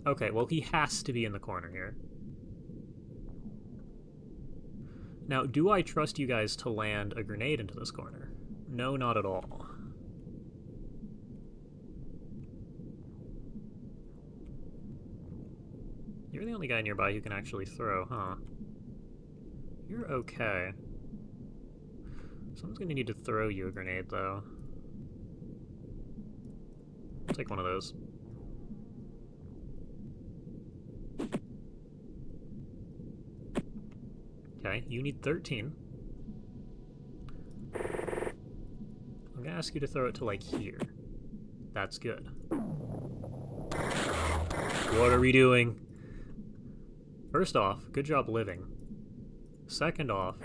Okay, well, he has to be in the corner here. Now, do I trust you guys to land a grenade into this corner? No, not at all. You're the only guy nearby who can actually throw, huh? You're okay. Someone's gonna need to throw you a grenade, though. I'll take one of those. Okay, you need 13. I'm gonna ask you to throw it to, like, here. That's good. What are we doing? First off, good job living. Second off,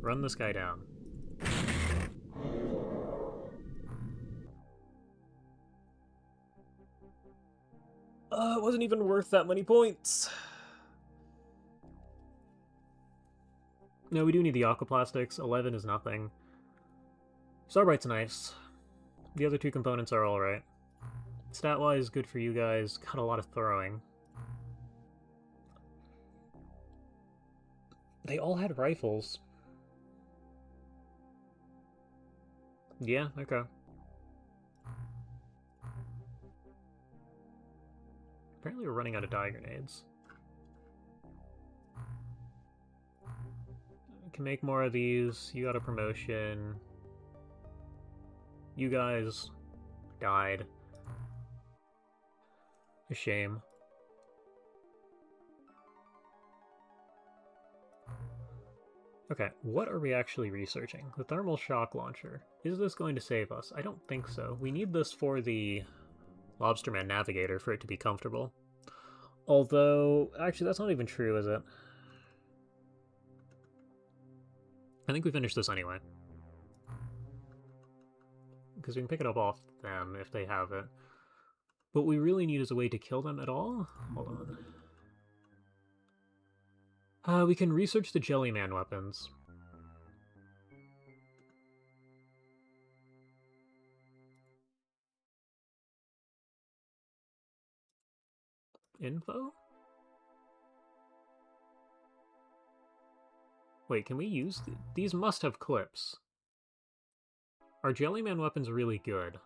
run this guy down. It wasn't even worth that many points. No, we do need the aquaplastics. 11 is nothing. Starbright's nice. The other two components are alright. Stat-wise, good for you guys. Got a lot of throwing. They all had rifles. Yeah, okay. Apparently we're running out of dye grenades. We can make more of these. You got a promotion. You guys died. A shame. Okay, what are we actually researching? The thermal shock launcher. Is this going to save us? I don't think so. We need this for the Lobsterman navigator for it to be comfortable. Although, actually, that's not even true, is it? I think we finished this anyway. Because we can pick it up off them if they have it. What we really need is a way to kill them at all? Hold on. We can research the Jellyman weapons. Info? Wait, can we use... These must have clips. Are Jellyman weapons really good?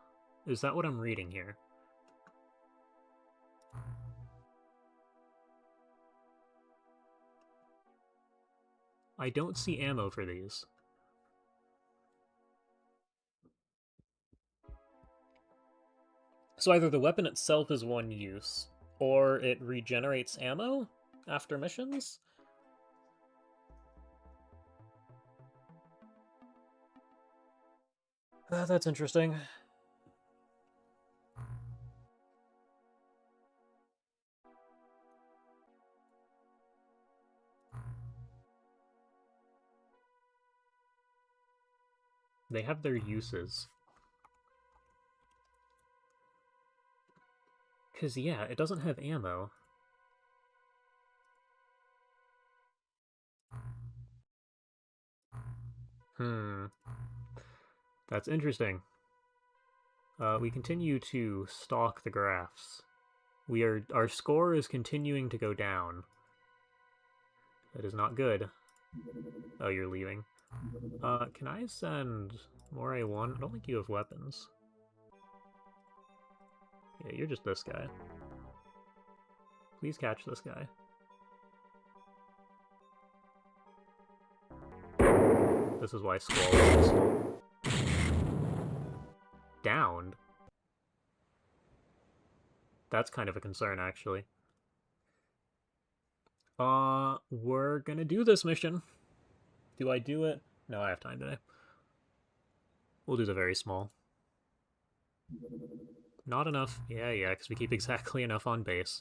Is that what I'm reading here? I don't see ammo for these. So either the weapon itself is one use, or it regenerates ammo after missions? That's interesting. They have their uses. Because, yeah, it doesn't have ammo. That's interesting. We continue to stalk the graphs. Our score is continuing to go down. That is not good. Oh, you're leaving. Can I send more A1? I don't think you have weapons. Yeah, you're just this guy. Please catch this guy. This is why Squall is useful. Downed? That's kind of a concern, actually. We're gonna do this mission. Do I do it? No, I have time today. We'll do the very small. Not enough. Yeah, because we keep exactly enough on base.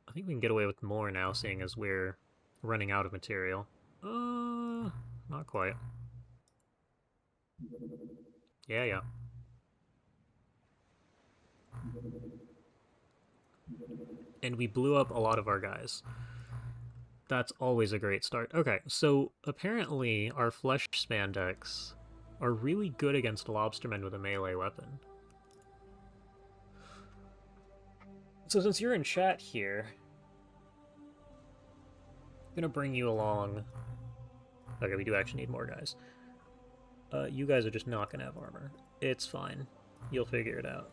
I think we can get away with more now, seeing as we're running out of material. Not quite. Yeah. And we blew up a lot of our guys. That's always a great start. Okay, so apparently our flesh spandex are really good against lobstermen with a melee weapon. So since you're in chat here, I'm gonna bring you along. Okay, we do actually need more guys. You guys are just not gonna have armor. It's fine. You'll figure it out.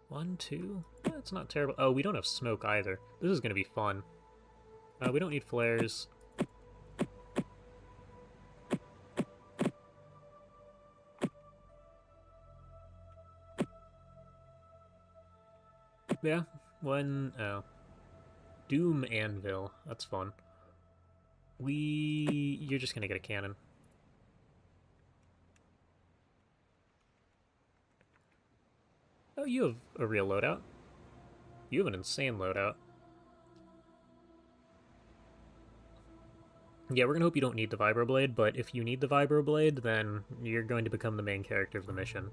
One, two. That's not terrible. Oh, we don't have smoke either. This is gonna be fun. We don't need flares. Yeah, oh. Doom Anvil. That's fun. You're just gonna get a cannon. Oh, you have a real loadout. You have an insane loadout. Yeah, we're gonna hope you don't need the vibroblade, but if you need the vibroblade, then you're going to become the main character of the mission.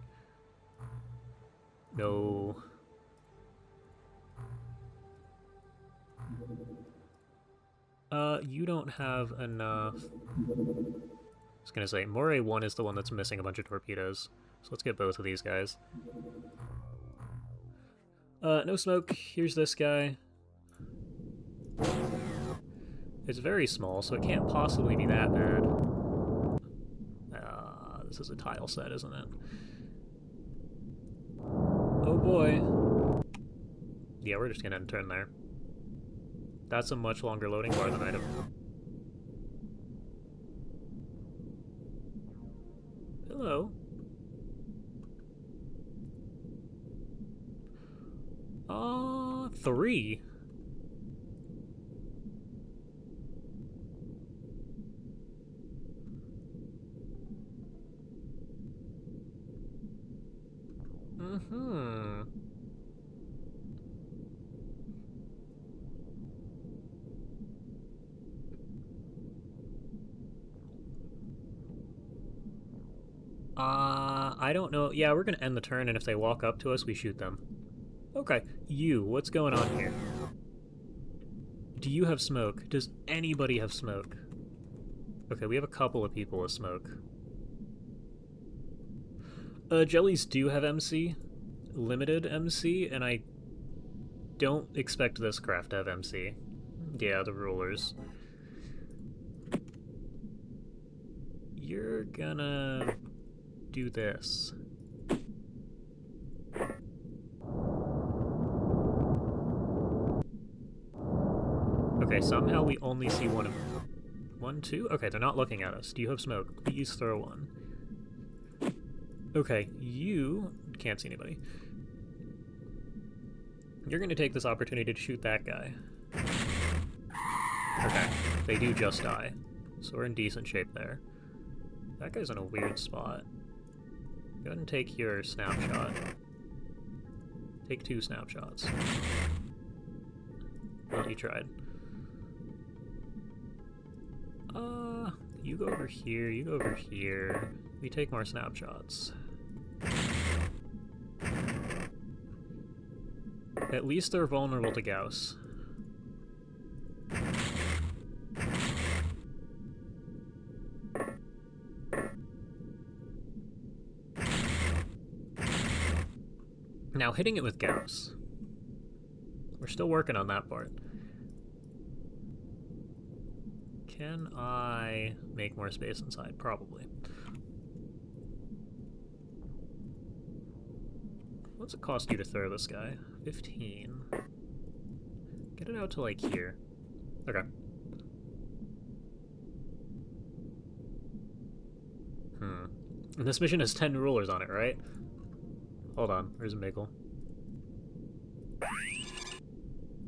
No. You don't have enough. I was gonna say, Moray 1 is the one that's missing a bunch of torpedoes. So let's get both of these guys. No smoke. Here's this guy. It's very small, so it can't possibly be that bad. This is a tile set, isn't it? Oh boy. Yeah, we're just gonna end turn there. That's a much longer loading bar than I'd have. Hello. 3. I don't know. Yeah, we're gonna end the turn, and if they walk up to us, we shoot them. Okay, what's going on here? Do you have smoke? Does anybody have smoke? Okay, we have a couple of people with smoke. Jellies do have MC. Limited MC, and I don't expect this craft to have MC. Yeah, the rulers. You're gonna do this. Okay, somehow we only see one of... 1, 2? Okay, they're not looking at us. Do you have smoke? Please throw one. Okay, you can't see anybody. You're gonna take this opportunity to shoot that guy. Okay, they do just die. So we're in decent shape there. That guy's in a weird spot. Go ahead and take your snapshot. Take 2 snapshots. Well, you tried. You go over here, you go over here. We take more snapshots. At least they're vulnerable to Gauss. Now, hitting it with Gauss. We're still working on that part. Can I make more space inside? Probably. What's it cost you to throw this guy? 15. Get it out to, like, here. Okay. And this mission has 10 rulers on it, right? Hold on, where's Miggle?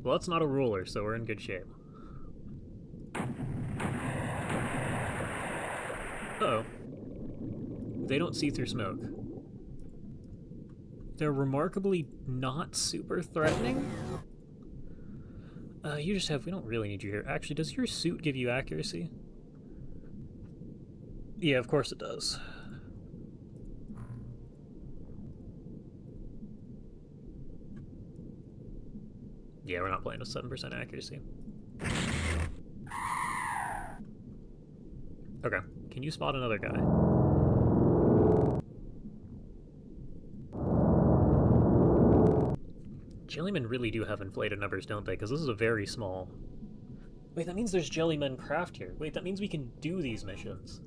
Well, that's not a ruler, so we're in good shape. Uh-oh. They don't see through smoke. They're remarkably not super threatening. You just have... We don't really need you here. Actually, does your suit give you accuracy? Yeah, of course it does. Yeah, we're not playing with 7% accuracy. Okay, can you spot another guy? Jellymen really do have inflated numbers, don't they? Because this is a very small... Wait, that means there's Jellymen craft here. Wait, that means we can do these missions.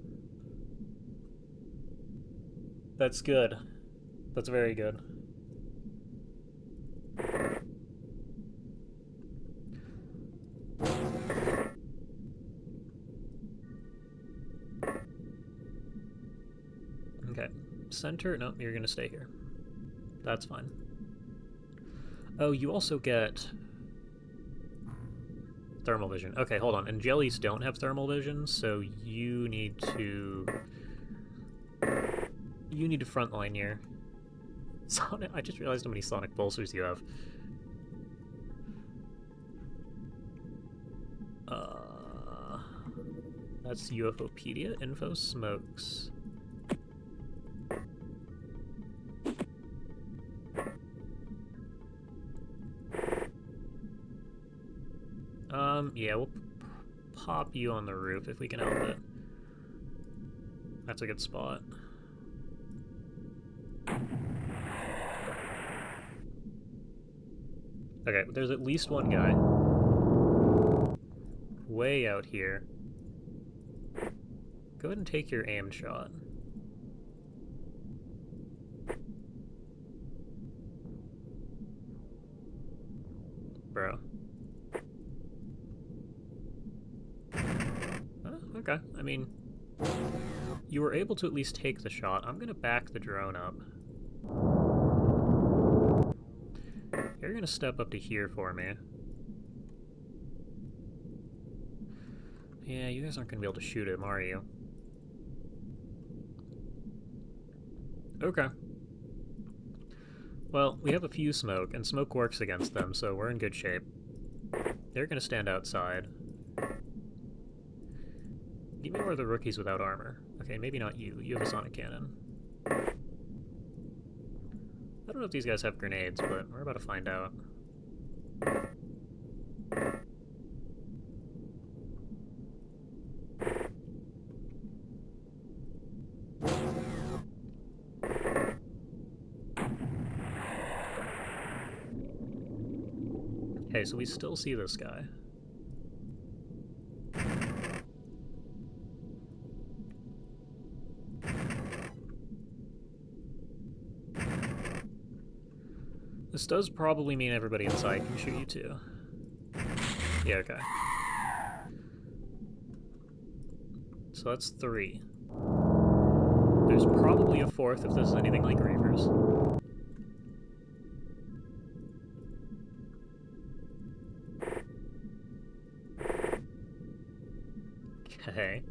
That's good. That's very good. Okay. Center? No, you're gonna stay here. That's fine. Oh, you also get... thermal vision. Okay, hold on. And jellies don't have thermal vision, so you need to... You need to frontline here. Sonic... I just realized how many sonic pulsers you have. That's UFOpedia. Info smokes. Yeah, we'll pop you on the roof if we can help it. That's a good spot. Okay, there's at least one guy. Way out here. Go ahead and take your aimed shot. Bro. Okay, I mean, you were able to at least take the shot. I'm gonna back the drone up. You're gonna step up to here for me. Yeah, you guys aren't gonna be able to shoot him, are you? Okay. Well, we have a few smoke, and smoke works against them, so we're in good shape. They're gonna stand outside. Give me more of the rookies without armor. Okay, maybe not you. You have a sonic cannon. I don't know if these guys have grenades, but we're about to find out. Okay, so we still see this guy. This does probably mean everybody inside can shoot you too. Yeah, okay. So that's 3. There's probably a 4th if this is anything like Reavers. Okay.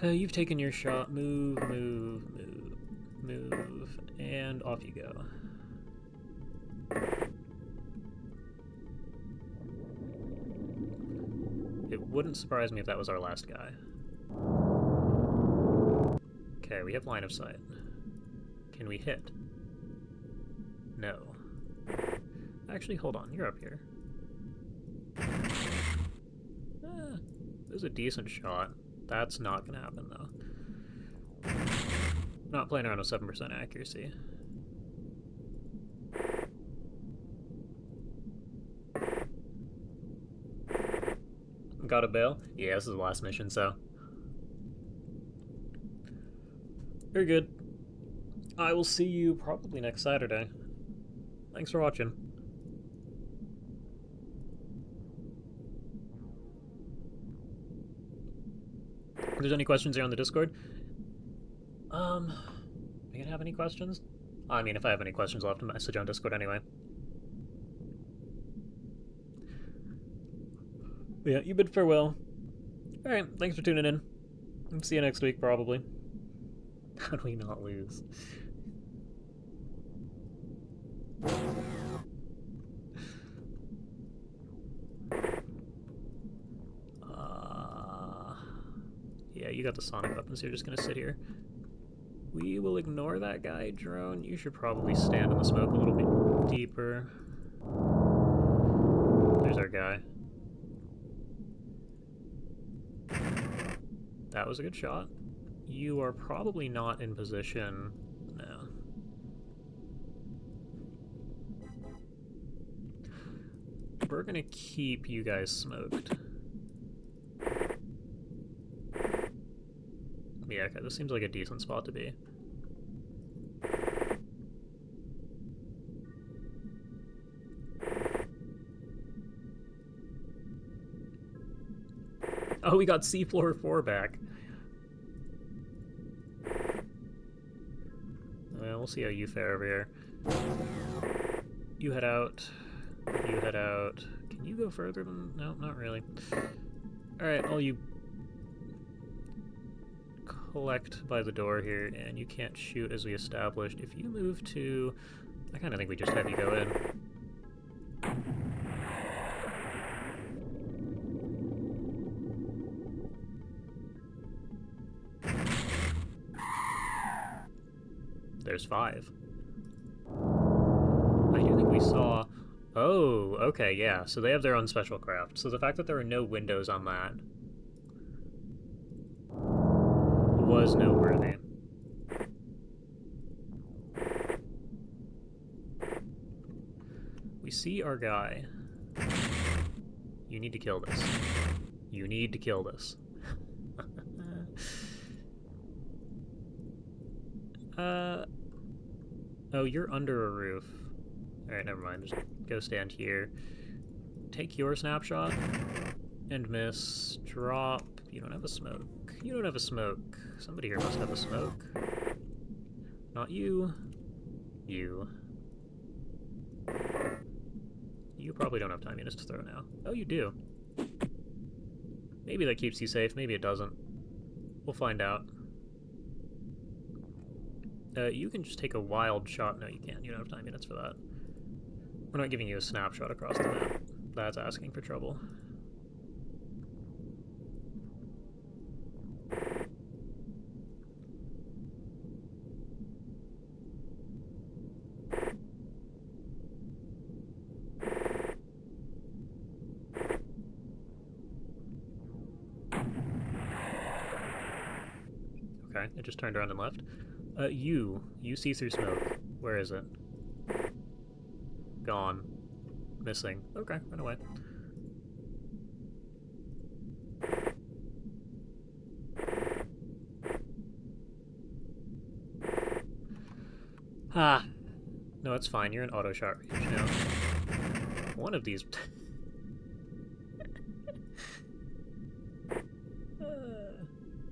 You've taken your shot. Move, move, move, move, and off you go. It wouldn't surprise me if that was our last guy. Okay, we have line of sight. Can we hit? No. Actually, hold on, you're up here. This is a decent shot. That's not gonna happen, though. Not playing around with 7% accuracy. Got a bail? Yeah, this is the last mission, so... Very good. I will see you probably next Saturday. Thanks for watching. If there's any questions here on the Discord, are you gonna have any questions? I mean, if I have any questions, I'll have to message on Discord anyway. But yeah, you bid farewell. Alright, thanks for tuning in. See you next week, probably. How do we not lose? Yeah, you got the sonic weapons, so you're just gonna sit here. We will ignore that guy, drone. You should probably stand in the smoke a little bit deeper. There's our guy. That was a good shot. You are probably not in position. No. We're gonna keep you guys smoked. Yeah, okay, this seems like a decent spot to be. Oh, we got seafloor 4 back. Well, we'll see how you fare over here. You head out. You head out. Can you go further than... No, not really. Alright, all you collect by the door here, and you can't shoot as we established. If you move to... I kind of think we just have you go in. There's 5. I do think we saw... Oh, okay, yeah, so they have their own special craft. So the fact that there are no windows on that was noteworthy. We see our guy. You need to kill this. You need to kill this. Oh, you're under a roof. Alright, never mind. Just go stand here. Take your snapshot. And miss. Drop. You don't have a smoke. You don't have a smoke. Somebody here must have a smoke. Not you. You. You probably don't have time units to throw now. Oh, you do. Maybe that keeps you safe. Maybe it doesn't. We'll find out. You can just take a wild shot. No, you can't. You don't have time units for that. We're not giving you a snapshot across the map. That's asking for trouble. Okay, it just turned around and left. You see through smoke. Where is it? Gone. Missing. Okay, run away. Ah. No, it's fine. You're in auto shot range now. One of these...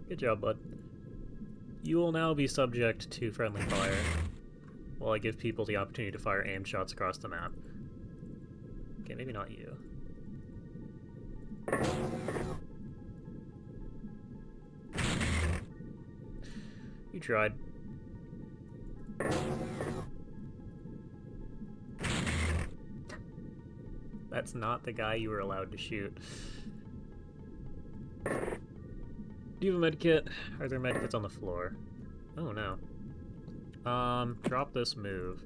Good job, bud. You will now be subject to friendly fire, while I give people the opportunity to fire aimed shots across the map. Okay, maybe not you. You tried. That's not the guy you were allowed to shoot. Do you have a medkit? Are there medkits on the floor? Oh no. Drop this move.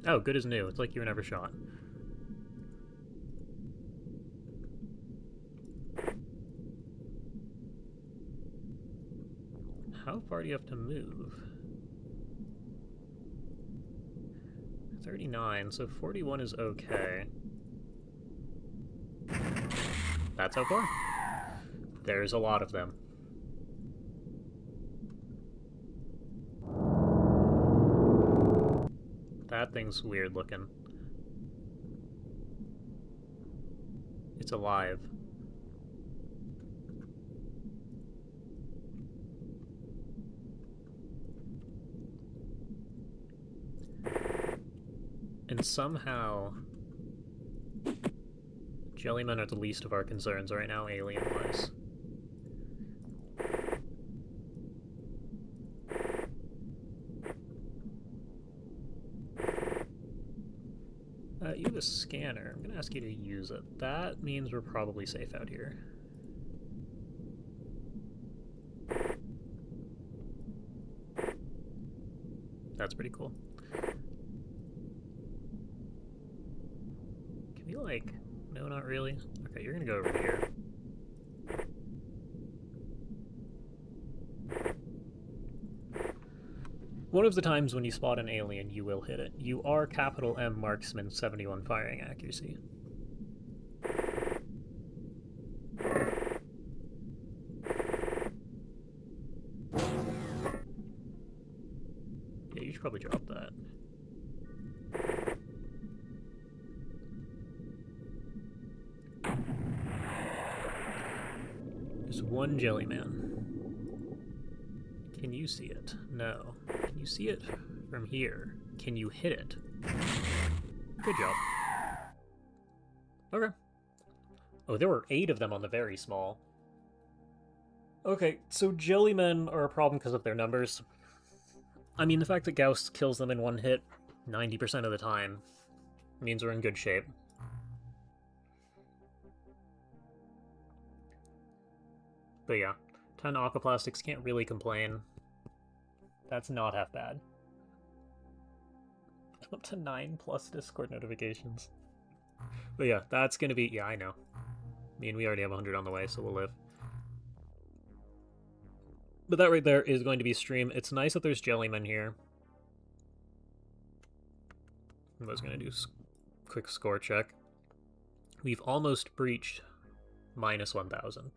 Oh, good as new. It's like you were never shot. How far do you have to move? 39, so 41 is okay. That's how far. There's a lot of them. That thing's weird looking. It's alive. And somehow... Jellymen are the least of our concerns right now, alien-wise. You have a scanner. I'm gonna ask you to use it. That means we're probably safe out here. That's pretty cool. Can we, like... No, not really. Okay, you're gonna go over here. One of the times when you spot an alien, you will hit it. You are capital M marksman, 71 firing accuracy. Yeah, you should probably drop that. There's one Jellyman. Can you see it? No. Can you see it from here? Can you hit it? Good job. Okay. Oh, there were 8 of them on the very small. Okay, so jellymen are a problem because of their numbers. I mean, the fact that Gauss kills them in one hit 90% of the time means we're in good shape. But yeah, 10 aquaplastics, can't really complain. That's not half bad. I'm up to 9 plus Discord notifications. But yeah, that's gonna be... Yeah, I know. I mean, we already have 100 on the way, so we'll live. But that right there is going to be stream. It's nice that there's jellymen here. I was going to do a quick score check. We've almost breached minus 1,000.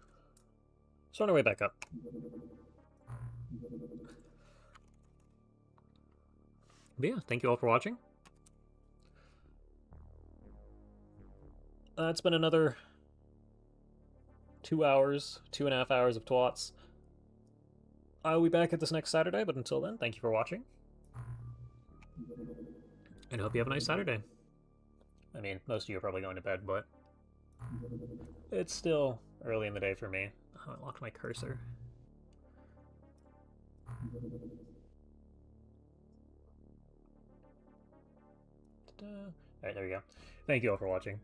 So on our way back up. But yeah, thank you all for watching. It's been another 2 hours, 2.5 hours of TWoTS. I'll be back at this next Saturday, but until then, thank you for watching. And hope you have a nice Saturday. I mean, most of you are probably going to bed, but it's still early in the day for me. Oh, I locked my cursor. Alright, there we go. Thank you all for watching.